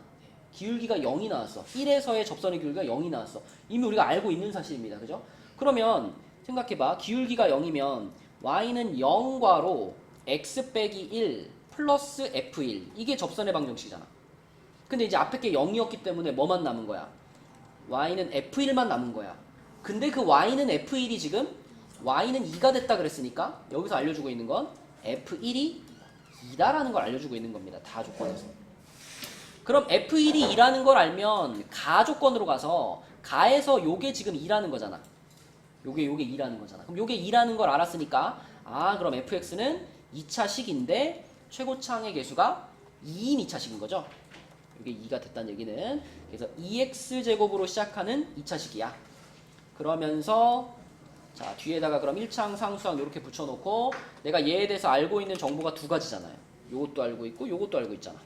기울기가 0이 나왔어. 1에서의 접선의 기울기가 0이 나왔어. 이미 우리가 알고 있는 사실입니다. 그죠? 그러면 생각해봐. 기울기가 0이면 y는 0괄호 x 빼기 1 플러스 f1. 이게 접선의 방정식이잖아. 근데 이제 앞에 게 0이었기 때문에 뭐만 남은 거야? y는 f1만 남은 거야. 근데 그 y는 f1이 지금 y는 2가 됐다 그랬으니까 여기서 알려주고 있는 건 f1이 2다라는 걸 알려주고 있는 겁니다. 다 조건에서. 그럼 f1이 2라는 걸 알면 가 조건으로 가서 가에서 요게 지금 2라는 거잖아. 요게 2라는 거잖아. 그럼 요게 2라는 걸 알았으니까 그럼 fx는 2차식인데 최고차항의 개수가 2인 2차식인 거죠. 이게 2가 됐다는 얘기는 그래서 2x제곱으로 시작하는 2차식이야. 그러면서 자 뒤에다가 그럼 1차항 상수항 이렇게 붙여놓고 내가 얘에 대해서 알고 있는 정보가 두 가지잖아요. 요것도 알고 있고 요것도 알고 있잖아.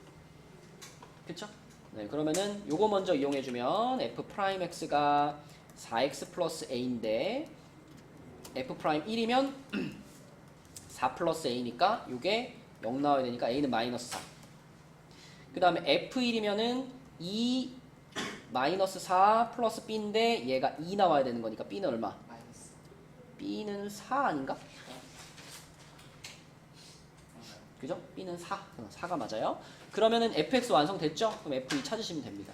그쵸? 네, 그러면은 요거 먼저 이용해주면 f'x가 4x 플러스 a인데 f'1이면 4 플러스 a니까 요게 0 나와야 되니까 a는 마이너스 4. 그 다음에 f1이면은 2 마이너스 4 플러스 b인데 얘가 2 나와야 되는 거니까 b는 얼마? 마이너스. b는 4 아닌가? 그죠? b는 4. 4가 맞아요. 그러면은 fx 완성됐죠? 그럼 f2 찾으시면 됩니다.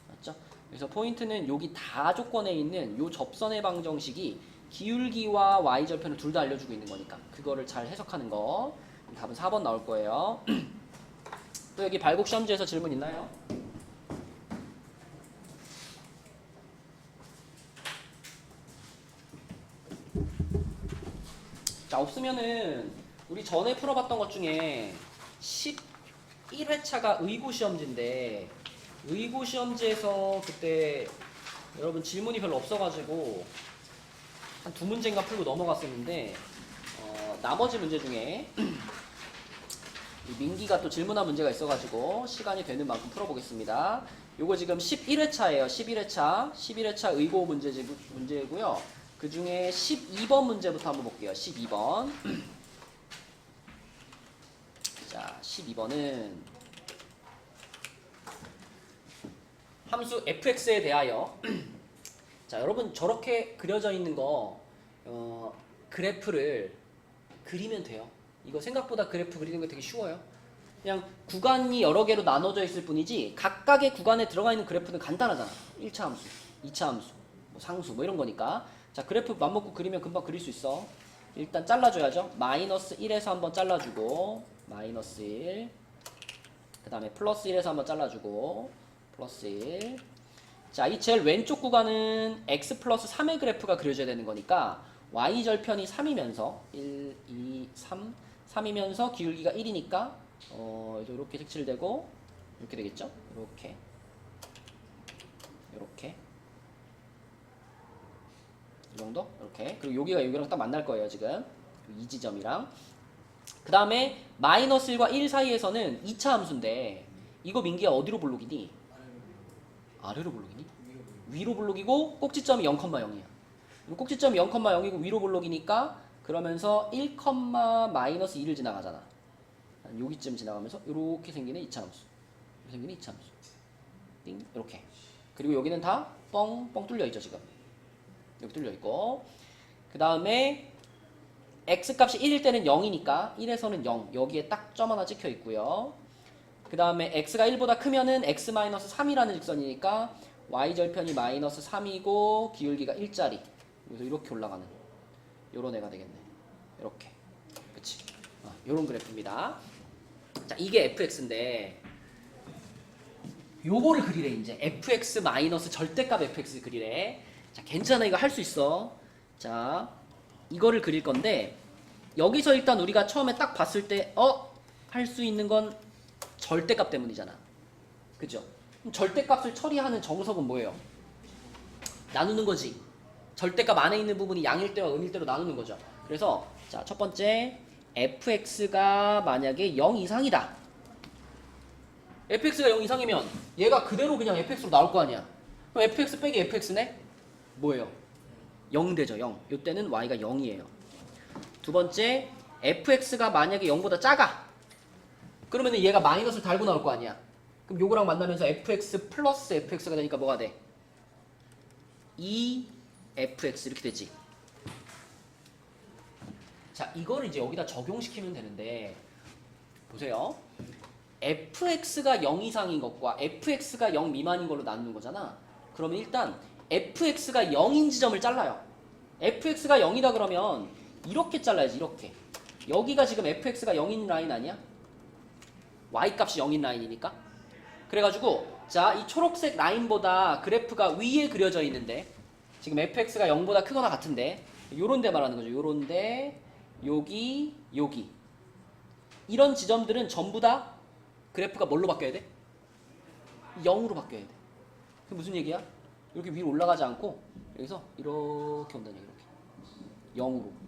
맞죠? 그래서 포인트는 여기 다 조건에 있는 요 접선의 방정식이 기울기와 y절편을 둘 다 알려주고 있는 거니까 그거를 잘 해석하는 거. 답은 4번 나올 거예요. 또 여기 발곡 시험지에서 질문 있나요? 자, 없으면은 우리 전에 풀어봤던 것 중에 11회차가 의고시험지인데 의고시험지에서 그때 여러분 질문이 별로 없어가지고 한 2문제인가 풀고 넘어갔었는데 나머지 문제 중에 민기가 또 질문한 문제가 있어가지고 시간이 되는 만큼 풀어보겠습니다. 요거 지금 11회차예요. 11회차 의고 문제고요. 그 중에 12번 문제부터 한번 볼게요. 12번. 자, 12번은 함수 fx에 대하여 자, 여러분 저렇게 그려져 있는 거 그래프를 그리면 돼요. 이거 생각보다 그래프 그리는 거 되게 쉬워요. 그냥 구간이 여러 개로 나눠져 있을 뿐이지 각각의 구간에 들어가 있는 그래프는 간단하잖아. 1차 함수, 2차 함수, 뭐 상수 뭐 이런 거니까. 자, 그래프 맘먹고 그리면 금방 그릴 수 있어. 일단 잘라줘야죠. 마이너스 1에서 한번 잘라주고 마이너스 1. 그 다음에 플러스 1에서 한번 잘라주고 플러스 1. 자, 이 제일 왼쪽 구간은 x 플러스 3의 그래프가 그려져야 되는 거니까 y절편이 3이면서 1, 2, 3 3이면서 기울기가 1이니까 이렇게 색칠되고 이렇게 되겠죠? 이렇게 이 정도? 이렇게. 그리고 여기가 여기랑 딱 만날 거예요, 지금. 이 지점이랑. 그 다음에 마이너스 1과 1 사이에서는 2차 함수인데 이거 민기야 어디로 볼록이니? 아래로 볼록이니? 위로 볼록이고 꼭지점이 0,0이야. 꼭지점이 0,0이고 위로 볼록이니까 그러면서 1, 마이너스 2를 지나가잖아. 여기쯤 지나가면서 이렇게 생기는 2차 함수. 이렇게 생기는 2차 함수. 띵, 이렇게. 그리고 여기는 다 뻥뻥 뚫려 있죠, 지금. 여기 뚫려 있고. 그 다음에 x 값이 1일 때는 0이니까 1에서는 0. 여기에 딱 점 하나 찍혀 있고요. 그 다음에 x가 1보다 크면은 x-3이라는 직선이니까 y절편이 -3이고 기울기가 1짜리. 그래서 이렇게 올라가는 요런 애가 되겠네. 이렇게. 그치? 요런 그래프입니다. 자, 이게 fx인데 요거를 그리래 이제. fx 마이너스 절대값 fx 그리래. 자, 괜찮아. 이거 할 수 있어. 자, 이거를 그릴 건데 여기서 일단 우리가 처음에 딱 봤을 때 할 수 있는 건 절대값 때문이잖아. 그죠? 그럼 절대값을 처리하는 정석은 뭐예요? 나누는 거지. 절대값 안에 있는 부분이 양일 때와 음일 때로 나누는 거죠. 그래서 자, 첫 번째 fx가 만약에 0 이상이다. fx가 0 이상이면 얘가 그대로 그냥 fx로 나올 거 아니야. 그럼 fx 빼기 fx네? 뭐예요? 0 되죠. 0. 이때는 y가 0이에요. 두 번째 fx가 만약에 0보다 작아. 그러면 얘가 마이너스를 달고 나올 거 아니야. 그럼 요거랑 만나면서 fx 플러스 fx가 되니까 뭐가 돼? 2fx 이렇게 되지. 자, 이거를 이제 여기다 적용시키면 되는데 보세요. fx가 0 이상인 것과 fx가 0 미만인 걸로 나누는 거잖아. 그러면 일단 fx가 0인 지점을 잘라요. fx가 0이다 그러면 이렇게 잘라야지. 이렇게. 여기가 지금 fx가 0인 라인 아니야? y값이 0인 라인이니까. 그래가지고 자, 이 초록색 라인보다 그래프가 위에 그려져 있는데 지금 fx가 0보다 크거나 같은데 요런 데 말하는 거죠. 요런 데, 여기, 여기. 이런 지점들은 전부 다 그래프가 뭘로 바뀌어야 돼? 0으로 바뀌어야 돼. 그게 무슨 얘기야? 이렇게 위로 올라가지 않고 여기서 이렇게 온다는 얘기. 이렇게 0으로.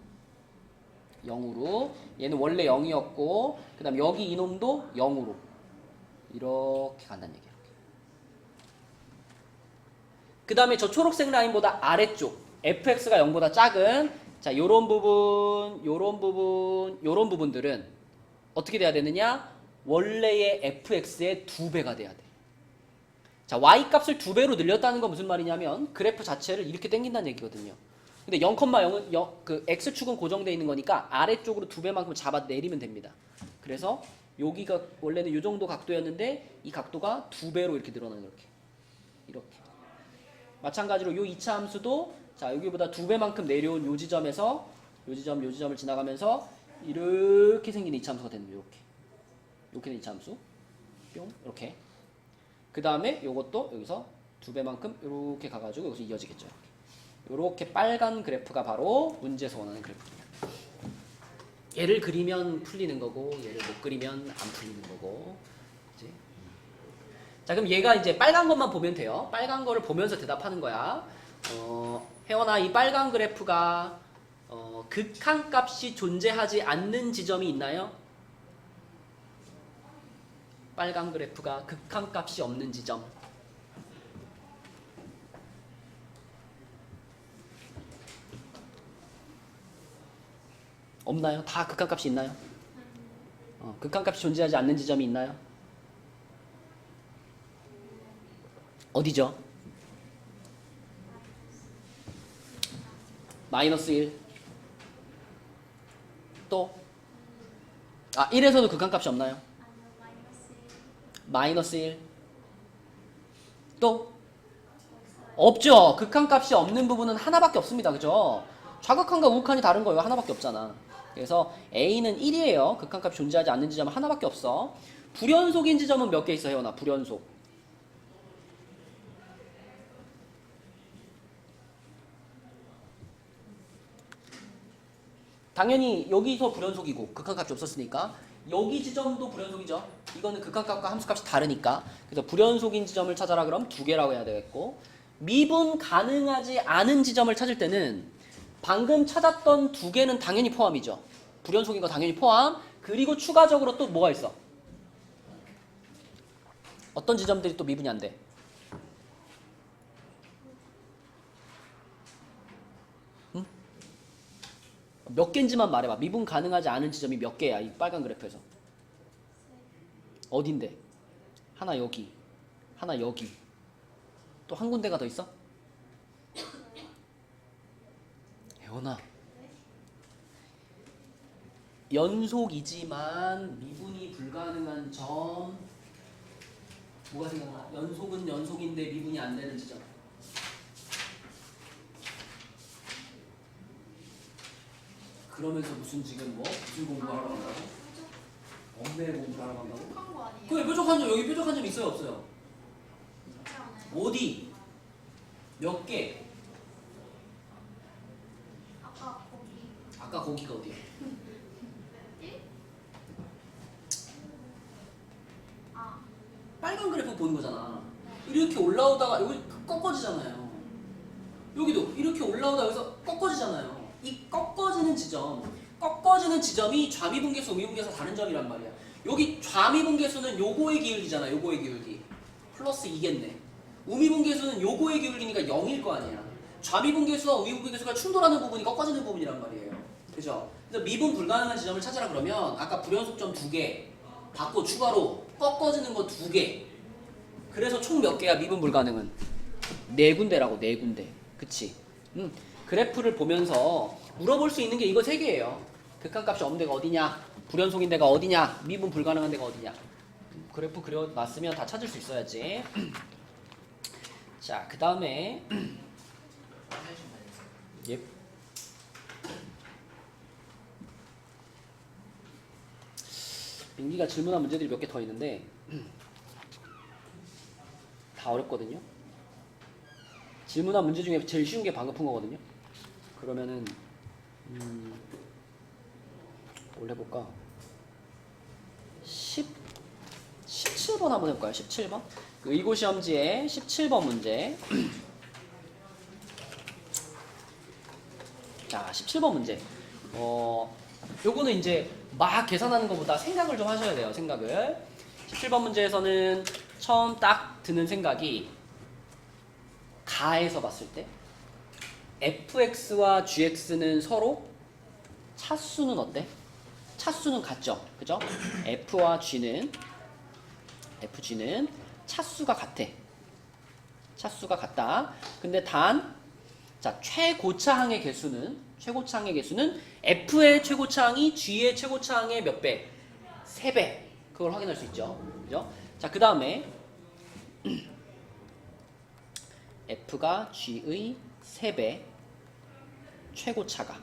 0으로. 얘는 원래 0이었고 그 다음 여기 이놈도 0으로. 이렇게 간다는 얘기야. 그 다음에 저 초록색 라인보다 아래쪽 fx가 0보다 작은 자, 요런 부분, 요런 부분, 요런 부분들은 어떻게 돼야 되느냐? 원래의 fx의 2배가 돼야 돼. 자, y값을 2배로 늘렸다는 건 무슨 말이냐면 그래프 자체를 이렇게 당긴다는 얘기거든요. 근데 0,0은 그 x축은 고정되어 있는 거니까 아래쪽으로 2배만큼 잡아 내리면 됩니다. 그래서 여기가 원래는 이 정도 각도였는데 이 각도가 2배로 이렇게 늘어나는 이렇게. 이렇게. 마찬가지로 이 2차 함수도 자, 여기보다 2배만큼 내려온 요 지점에서 요 지점을 지나가면서 이렇게 생긴 2차 함수가 되는 이렇게. 이렇게 된 2차 함수. 뿅. 이렇게. 그 다음에 요것도 여기서 2배만큼 이렇게 가가지고 여기서 이어지겠죠. 이렇게 빨간 그래프가 바로 문제에서 원하는 그래프입니다. 얘를 그리면 풀리는 거고 얘를 못 그리면 안 풀리는 거고. 그치? 자, 그럼 얘가 이제 빨간 것만 보면 돼요. 빨간 거를 보면서 대답하는 거야. 혜원아, 이 빨간 그래프가 극한값이 존재하지 않는 지점이 있나요? 빨간 그래프가 극한값이 없는 지점. 없나요? 다 극한값이 있나요? 극한값이 존재하지 않는 지점이 있나요? 어디죠? -1. 또? 1에서도 극한값이 없나요? -1. 또? 없죠. 극한값이 없는 부분은 하나밖에 없습니다. 그죠? 좌극한과 우극한이 다른 거예요. 하나밖에 없잖아. 그래서 A는 1이에요. 극한값이 존재하지 않는 지점은 하나밖에 없어. 불연속인 지점은 몇 개 있어, 혜원아? 불연속. 당연히 여기서 불연속이고 극한값이 없었으니까 여기 지점도 불연속이죠. 이거는 극한값과 함수값이 다르니까. 그래서 불연속인 지점을 찾아라 그럼 2개라고 해야 되겠고, 미분 가능하지 않은 지점을 찾을 때는 방금 찾았던 2개는 당연히 포함이죠. 불연속인 거 당연히 포함. 그리고 추가적으로 또 뭐가 있어? 어떤 지점들이 또 미분이 안 돼? 응? 몇 개인지만 말해봐. 미분 가능하지 않은 지점이 몇 개야? 이 빨간 그래프에서. 어딘데? 하나 여기, 하나 여기. 또 한 군데가 더 있어? 혜원아, 연속이지만 미분이 불가능한 점 뭐가 생각나? 연속은 연속인데 미분이 안 되는 지점. 그러면서 무슨 지금 뭐 무슨 공부하러 간다고? 엄매 공부를 하러 간다고? 뾰족한 거 아니에요? 그게 뾰족한 점 여기 뾰족한 점 있어요 없어요? 있지 않아요? 어디? 몇 개? 아까 거기 아까 거기가 어디야? 1? 아, 빨간 그래프 보는 거잖아. 이렇게 올라오다가 여기 꺾어지잖아요. 여기도 이렇게 올라오다가 여기서 꺾어지잖아요. 이 꺾어지는 지점이 좌미분계수, 우미분계수 다른 점이란 말이야. 여기 좌미분계수는 요거의 기울기잖아. 요거의 기울기. 플러스 2겠네. 우미분계수는 요거의 기울기니까 0일 거 아니야. 좌미분계수와 우미분계수가 충돌하는 부분이 꺾어지는 부분이란 말이에요. 그죠? 그래서 미분 불가능한 지점을 찾으라 그러면 아까 불연속점 2개 받고 추가로 꺾어지는 거 2개. 그래서 총 몇 개야 미분 불가능은? 4군데라고 4군데. 그치? 그래프를 보면서 물어볼 수 있는 게 이거 3개예요. 극한값이 없는 데가 어디냐? 불연속인 데가 어디냐? 미분 불가능한 데가 어디냐? 그래프 그려놨으면 다 찾을 수 있어야지. 자, 그 다음에 예. 민기가 질문한 문제들이 몇 개 더 있는데 다 어렵거든요. 질문한 문제 중에 제일 쉬운 게 방금 푼 거거든요. 그러면은 뭘 해볼까? 17번 한번 해볼까요? 17번? 그 의고시험지의 17번 문제. 자, 17번 문제. 요거는 이제 막 계산하는 것보다 생각을 좀 하셔야 돼요. 생각을. 17번 문제에서는 처음 딱 드는 생각이 가에서 봤을 때 fx와 gx는 서로 차수는 어때? 차수는 같죠? 그죠? f와 g는 차수가 같아. 차수가 같다. 근데 자, 최고차항의 개수는 f의 최고차항이 g의 최고차항의 몇 배? 3배. 그걸 확인할 수 있죠. 그죠? 자, 그 다음에 f가 g의 3배 최고차가.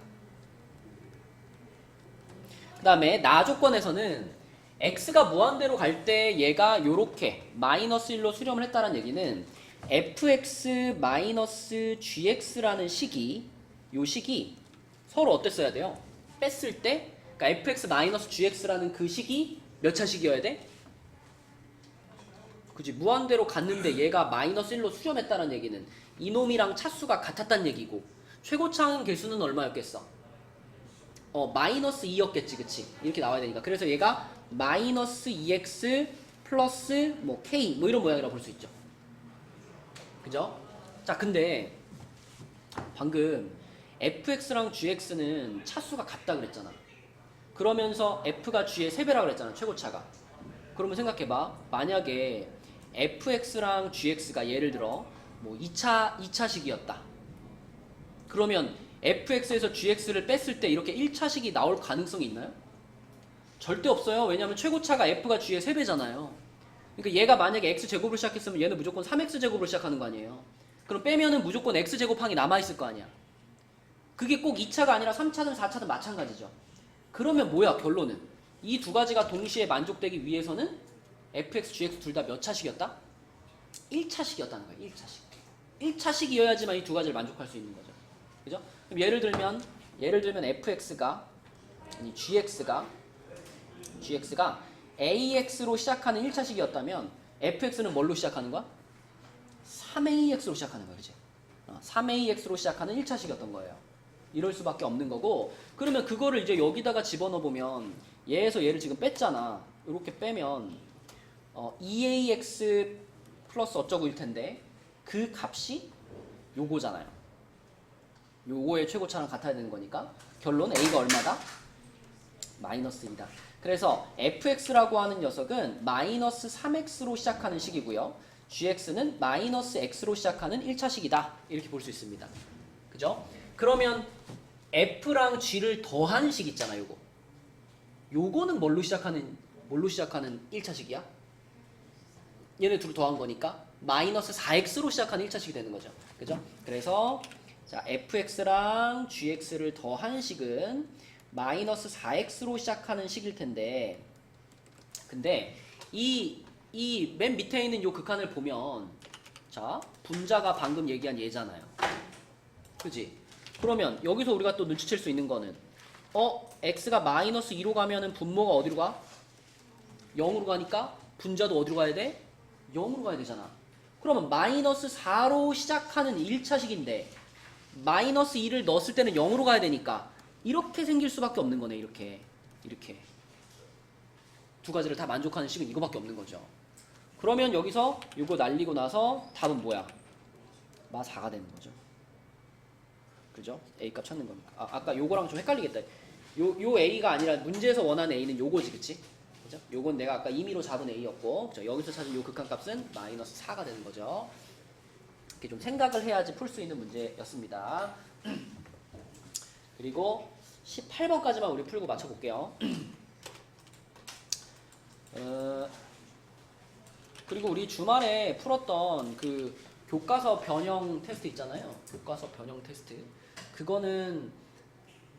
그 다음에 나 조건에서는 x가 무한대로 갈 때 얘가 요렇게 마이너스 1로 수렴을 했다는 얘기는 fx 마이너스 gx라는 식이 요 식이 서로 어땠어야 돼요? 뺐을 때 그러니까 fx 마이너스 gx라는 그 식이 몇 차식이어야 돼? 그지? 무한대로 갔는데 얘가 마이너스 1로 수렴했다는 얘기는 이놈이랑 차수가 같았다는 얘기고 최고차항 개수는 얼마였겠어? 마이너스 2였겠지, 그치? 이렇게 나와야 되니까. 그래서 얘가 마이너스 2x 플러스 뭐 k 뭐 이런 모양이라고 볼 수 있죠. 그죠? 자, 근데 방금 fx랑 gx는 차수가 같다 그랬잖아. 그러면서 f가 g의 3배라고 그랬잖아, 최고차가. 그러면 생각해봐. 만약에 fx랑 gx가 예를 들어 뭐 2차식이었다. 그러면 fx에서 gx를 뺐을 때 이렇게 1차식이 나올 가능성이 있나요? 절대 없어요. 왜냐하면 최고차가 f가 g의 3배잖아요. 그러니까 얘가 만약에 x제곱으로 시작했으면 얘는 무조건 3x제곱으로 시작하는 거 아니에요. 그럼 빼면은 무조건 x제곱항이 남아있을 거 아니야. 그게 꼭 2차가 아니라 3차든 4차든 마찬가지죠. 그러면 뭐야 결론은? 이 두 가지가 동시에 만족되기 위해서는 fx, gx 둘 다 몇 차식이었다? 1차식이었다는 거예요. 1차식. 1차식이어야지만 이 두 가지를 만족할 수 있는 거죠. 그죠? 그럼 예를 들면 fx가 아니 gx가 ax로 시작하는 1차식이었다면 fx는 뭘로 시작하는 거야? 3ax로 시작하는 거야. 그치? 3ax로 시작하는 1차식이었던 거예요. 이럴 수밖에 없는 거고 그러면 그거를 이제 여기다가 집어넣어 보면 얘에서 얘를 지금 뺐잖아. 이렇게 빼면 2ax 플러스 어쩌고일 텐데 그 값이 요거잖아요. 요거의 최고차랑 같아야 되는 거니까 결론 a가 얼마다? 마이너스 2다. 그래서 fx라고 하는 녀석은 마이너스 3x로 시작하는 식이고요. gx는 마이너스 x로 시작하는 1차식이다. 이렇게 볼 수 있습니다. 그죠? 그러면 f랑 g를 더한 식 있잖아. 요거는 뭘로 시작하는 1차식이야? 얘네 둘을 더한 거니까 마이너스 4x로 시작하는 1차식이 되는 거죠. 그죠? 그래서 자 fx랑 gx를 더한 식은 마이너스 4x로 시작하는 식일 텐데 근데 이 맨 밑에 있는 요 극한을 보면 자 분자가 방금 얘기한 얘잖아요. 그지? 그러면 여기서 우리가 또 눈치챌 수 있는 거는 x가 마이너스 2로 가면은 분모가 어디로 가? 0으로 가니까 분자도 어디로 가야 돼? 0으로 가야 되잖아. 그러면 마이너스 4로 시작하는 1차식인데 마이너스 2를 넣었을 때는 0으로 가야 되니까 이렇게 생길 수밖에 없는 거네. 이렇게 두 가지를 다 만족하는 식은 이거밖에 없는 거죠. 그러면 여기서 이거 날리고 나서 답은 뭐야? 마 4가 되는 거죠. 그죠? A값 찾는 거니까. 아까 요거랑 좀 헷갈리겠다. 요 A가 아니라 문제에서 원하는 A는 요거지, 그치? 그죠? 요건 내가 아까 임의로 잡은 A였고, 그죠? 여기서 찾은 요 극한값은 마이너스 4가 되는 거죠. 이렇게 좀 생각을 해야지 풀 수 있는 문제였습니다. 그리고 18번까지만 우리 풀고 맞춰볼게요. 그리고 우리 주말에 풀었던 그 교과서 변형 테스트 있잖아요. 교과서 변형 테스트. 그거는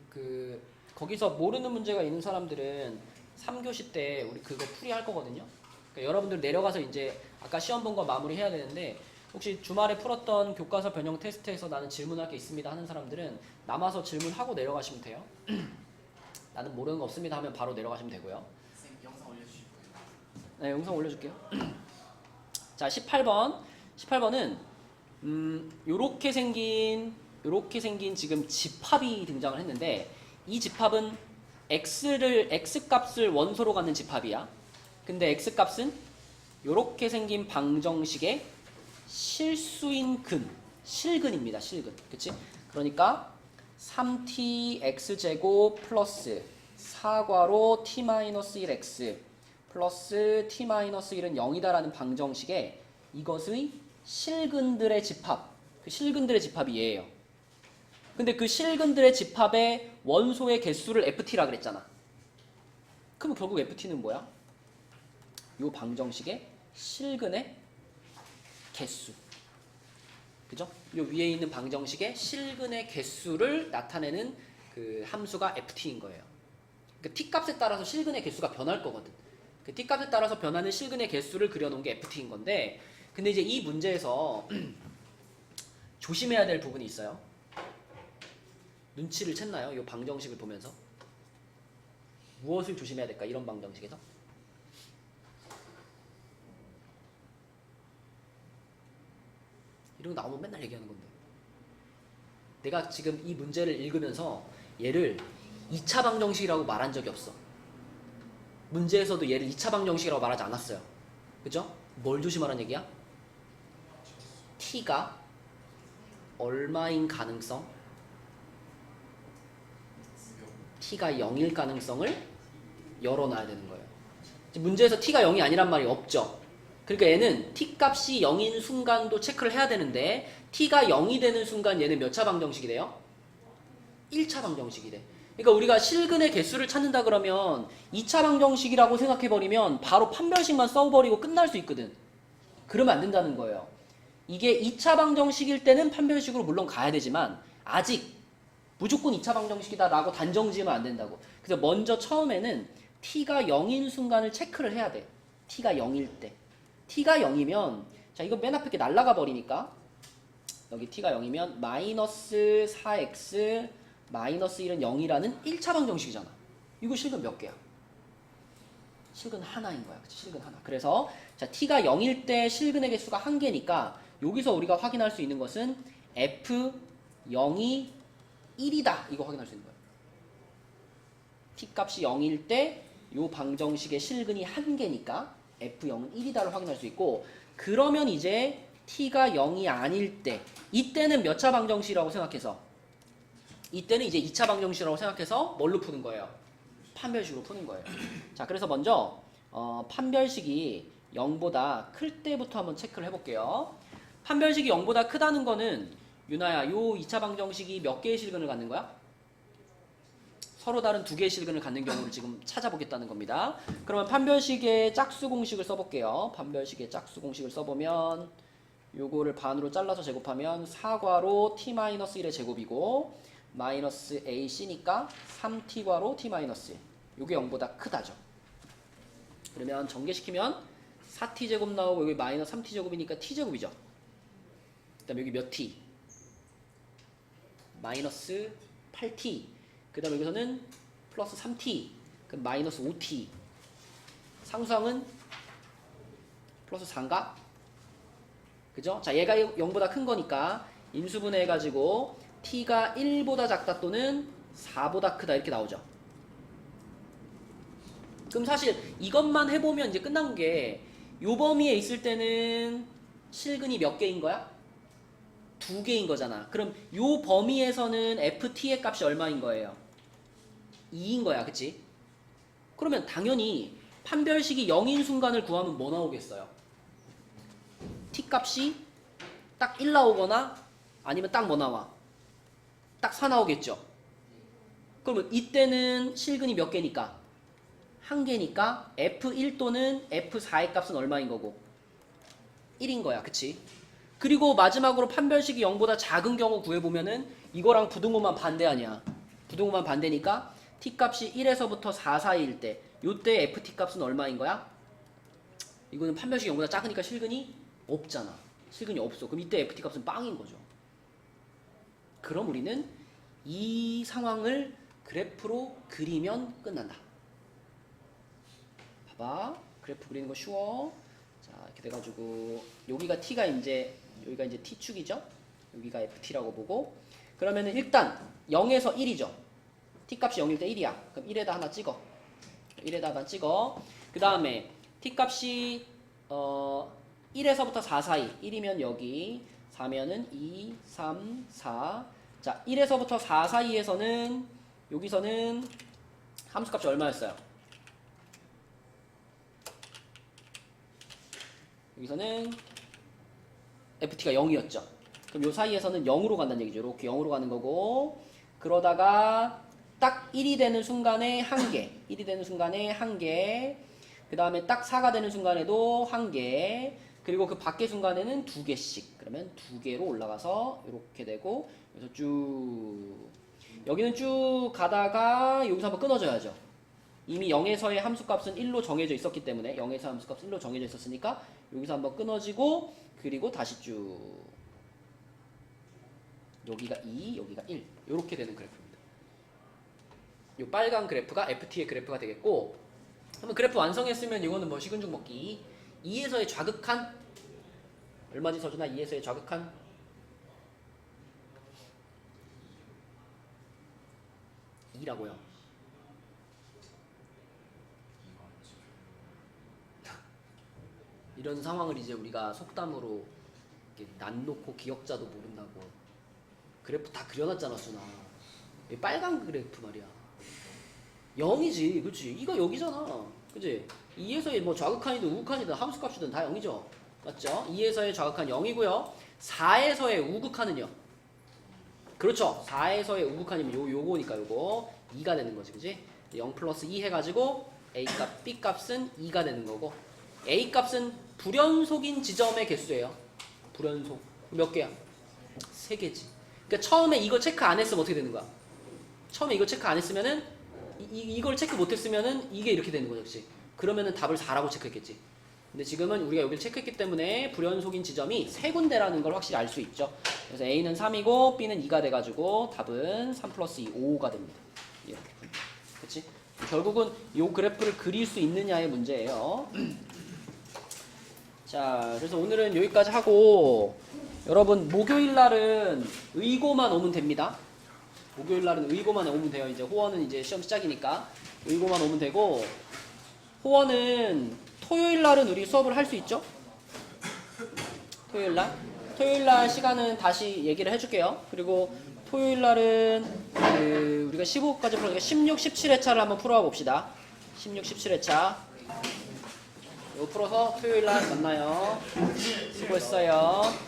그 거기서 모르는 문제가 있는 사람들은 3교시 때 우리 그거 풀이할 거거든요. 그러니까 여러분들 내려가서 이제 아까 시험 본 거 마무리 해야 되는데 혹시 주말에 풀었던 교과서 변형 테스트에서 나는 질문할 게 있습니다 하는 사람들은 남아서 질문하고 내려가시면 돼요. 나는 모르는 거 없습니다 하면 바로 내려가시면 되고요. 선생님 영상 올려주실 거예요? 네, 영상 올려줄게요. 자, 18번은 요렇게 생긴 지금 집합이 등장을 했는데 이 집합은 x 값을 원소로 갖는 집합이야. 근데 x 값은 요렇게 생긴 방정식의 실수인 실근입니다. 실근. 그치? 그러니까 3t x제곱 플러스 4괄호 t-1x 플러스 t-1은 0이다라는 방정식에 이것의 실근들의 집합, 그 실근들의 집합이 얘예요. 근데 그 실근들의 집합의 원소의 개수를 ft라 그랬잖아. 그럼 결국 ft는 뭐야? 요 방정식의 실근의 개수. 그죠? 요 위에 있는 방정식의 실근의 개수를 나타내는 그 함수가 ft인 거예요. 그러니까 t값에 따라서 실근의 개수가 변할 거거든. 그 t값에 따라서 변하는 실근의 개수를 그려놓은 게 ft인 건데, 근데 이제 이 문제에서 조심해야 될 부분이 있어요. 눈치를 챘나요? 이 방정식을 보면서 무엇을 조심해야 될까? 이런 방정식에서 이런 거 나오면 맨날 얘기하는 건데, 내가 지금 이 문제를 읽으면서 얘를 2차 방정식이라고 말한 적이 없어. 문제에서도 얘를 2차 방정식이라고 말하지 않았어요. 그죠? 뭘 조심하라는 얘기야? t가 얼마인 가능성? t가 0일 가능성을 열어놔야 되는 거예요. 문제에서 t가 0이 아니란 말이 없죠. 그러니까 얘는 t값이 0인 순간도 체크를 해야 되는데 t가 0이 되는 순간 얘는 몇 차 방정식이 돼요? 1차 방정식이 돼. 그러니까 우리가 실근의 개수를 찾는다 그러면 2차 방정식이라고 생각해버리면 바로 판별식만 써버리고 끝날 수 있거든. 그러면 안 된다는 거예요. 이게 2차 방정식일 때는 판별식으로 물론 가야 되지만 아직 무조건 2차 방정식이다 라고 단정 지으면 안 된다고. 그래서 먼저 처음에는 t가 0인 순간을 체크를 해야 돼. t가 0일 때. t가 0이면 자 이거 맨 앞에 이렇게 날아가 버리니까 여기 t가 0이면 마이너스 4x 마이너스 1은 0이라는 1차 방정식이잖아. 이거 실근 몇 개야? 실근 하나인 거야. 그치? 실근 하나. 그래서 자 t가 0일 때 실근의 개수가 1개니까 여기서 우리가 확인할 수 있는 것은 f 0이 1이다. 이거 확인할 수 있는 거야. t값이 0일 때 이 방정식의 실근이 1개니까 f0은 1이다를 확인할 수 있고, 그러면 이제 t가 0이 아닐 때 이때는 몇 차 방정식이라고 생각해서 이때는 이제 2차 방정식이라고 생각해서 뭘로 푸는 거예요? 판별식으로 푸는 거예요. 자, 그래서 먼저 판별식이 0보다 클 때부터 한번 체크를 해볼게요. 판별식이 0보다 크다는 거는 유나야, 요 2차 방정식이 몇 개의 실근을 갖는 거야? 서로 다른 두 개의 실근을 갖는 경우를 지금 찾아보겠다는 겁니다. 그러면 판별식의 짝수 공식을 써볼게요. 판별식의 짝수 공식을 써보면 요거를 반으로 잘라서 제곱하면 4괄호 t-1의 제곱이고 마이너스 ac니까 3t괄호 t-1 요게 0보다 크다죠. 그러면 전개시키면 4t제곱 나오고 여기 마이너스 3t제곱이니까 t제곱이죠. 그 다음에 여기 몇 t? 마이너스 8t. 그 다음에 여기서는 플러스 3t. 그럼 마이너스 5t. 상수항은 플러스 4인가? 그죠? 자, 얘가 0보다 큰 거니까 인수분해해가지고 t가 1보다 작다 또는 4보다 크다 이렇게 나오죠. 그럼 사실 이것만 해보면 이제 끝난 게 요 범위에 있을 때는 실근이 몇 개인 거야? 2개인 거잖아. 그럼 요 범위에서는 ft의 값이 얼마인 거예요? 2인 거야. 그치? 그러면 당연히 판별식이 0인 순간을 구하면 뭐 나오겠어요? t 값이 딱 1 나오거나 아니면 딱 뭐 나와? 딱 4 나오겠죠? 그러면 이때는 실근이 몇 개니까? 1개니까 f1 또는 f4의 값은 얼마인 거고? 1인 거야. 그치? 그리고 마지막으로 판별식이 0보다 작은 경우 구해보면은 이거랑 부등호만 반대 아니야. 부등호만 반대니까 t 값이 1에서부터 4 사이일 때 요때 ft 값은 얼마인 거야? 이거는 판별식이 0보다 작으니까 실근이 없잖아. 실근이 없어. 그럼 이때 ft 값은 빵인 거죠. 그럼 우리는 이 상황을 그래프로 그리면 끝난다. 봐봐. 그래프 그리는 거 쉬워. 자, 이렇게 돼가지고 여기가 t가 이제 여기가 이제 t축이죠. 여기가 ft라고 보고 그러면은 일단 0에서 1이죠. t 값이 0일 때 1이야. 그럼 1에다 하나 찍어. 1에다 하나 찍어. 그 다음에 t 값이 1에서부터 4 사이. 1이면 여기 4면은 2, 3, 4. 자, 1에서부터 4 사이에서는 여기서는 함수값이 얼마였어요? 여기서는 ft가 0이었죠. 그럼 요 사이에서는 0으로 간다는 얘기죠. 이렇게 0으로 가는 거고 그러다가 딱 1이 되는 순간에 1개 1이 되는 순간에 1개 그 다음에 딱 4가 되는 순간에도 1개 그리고 그 밖의 순간에는 2개씩 그러면 2개로 올라가서 이렇게 되고 여기서 쭉 여기는 쭉 가다가 여기서 한번 끊어져야죠. 이미 0에서의 함수값은 1로 정해져 있었기 때문에 0에서 함수값은 1로 정해져 있었으니까 여기서 한번 끊어지고 그리고 다시 쭉 여기가 2, 여기가 1 이렇게 되는 그래프입니다. 이 빨간 그래프가 ft의 그래프가 되겠고 한번 그래프 완성했으면 이거는 뭐 식은 죽 먹기 2에서의 좌극한 얼마지 서준아? 2에서의 좌극한 2라고요. 이런 상황을 이제 우리가 속담으로 이렇게 난 놓고 기억자도 모른다고 그래프 다 그려놨잖아 순아. 이 빨간 그래프 말이야. 0이지 그치? 2가 여기잖아 그치? 2에서의 뭐 좌극한이든 우극한이든 함수값이든 다 0이죠 맞죠? 2에서의 좌극한 0이고요 4에서의 우극한은요 그렇죠 4에서의 우극한이면 요거니까 요거 2가 되는 거지 그치? 0 플러스 2 해가지고 A값 B값은 2가 되는 거고 A값은 불연속인 지점의 개수예요 불연속 몇 개야? 3개지 그러니까 처음에 이거 체크 안 했으면 어떻게 되는 거야? 처음에 이거 체크 안 했으면은 이걸 체크 못 했으면은 이게 이렇게 되는 거죠 그치? 그러면은 답을 4라고 체크했겠지 근데 지금은 우리가 여기를 체크했기 때문에 불연속인 지점이 3군데라는 걸 확실히 알 수 있죠 그래서 A는 3이고 B는 2가 돼가지고 답은 3 플러스 2, 5가 됩니다 이렇게 그치? 결국은 이 그래프를 그릴 수 있느냐의 문제예요 자 그래서 오늘은 여기까지 하고 여러분 목요일날은 의고만 오면 됩니다 목요일날은 의고만 오면 돼요 이제 호원은 이제 시험 시작이니까 의고만 오면 되고 호원은 토요일날은 우리 수업을 할 수 있죠? 토요일날 시간은 다시 얘기를 해줄게요 그리고 토요일날은 우리가 15까지 풀었으니까 16, 17회차를 한번 풀어봐 봅시다 16, 17회차 이거 풀어서 토요일날 만나요 수고했어요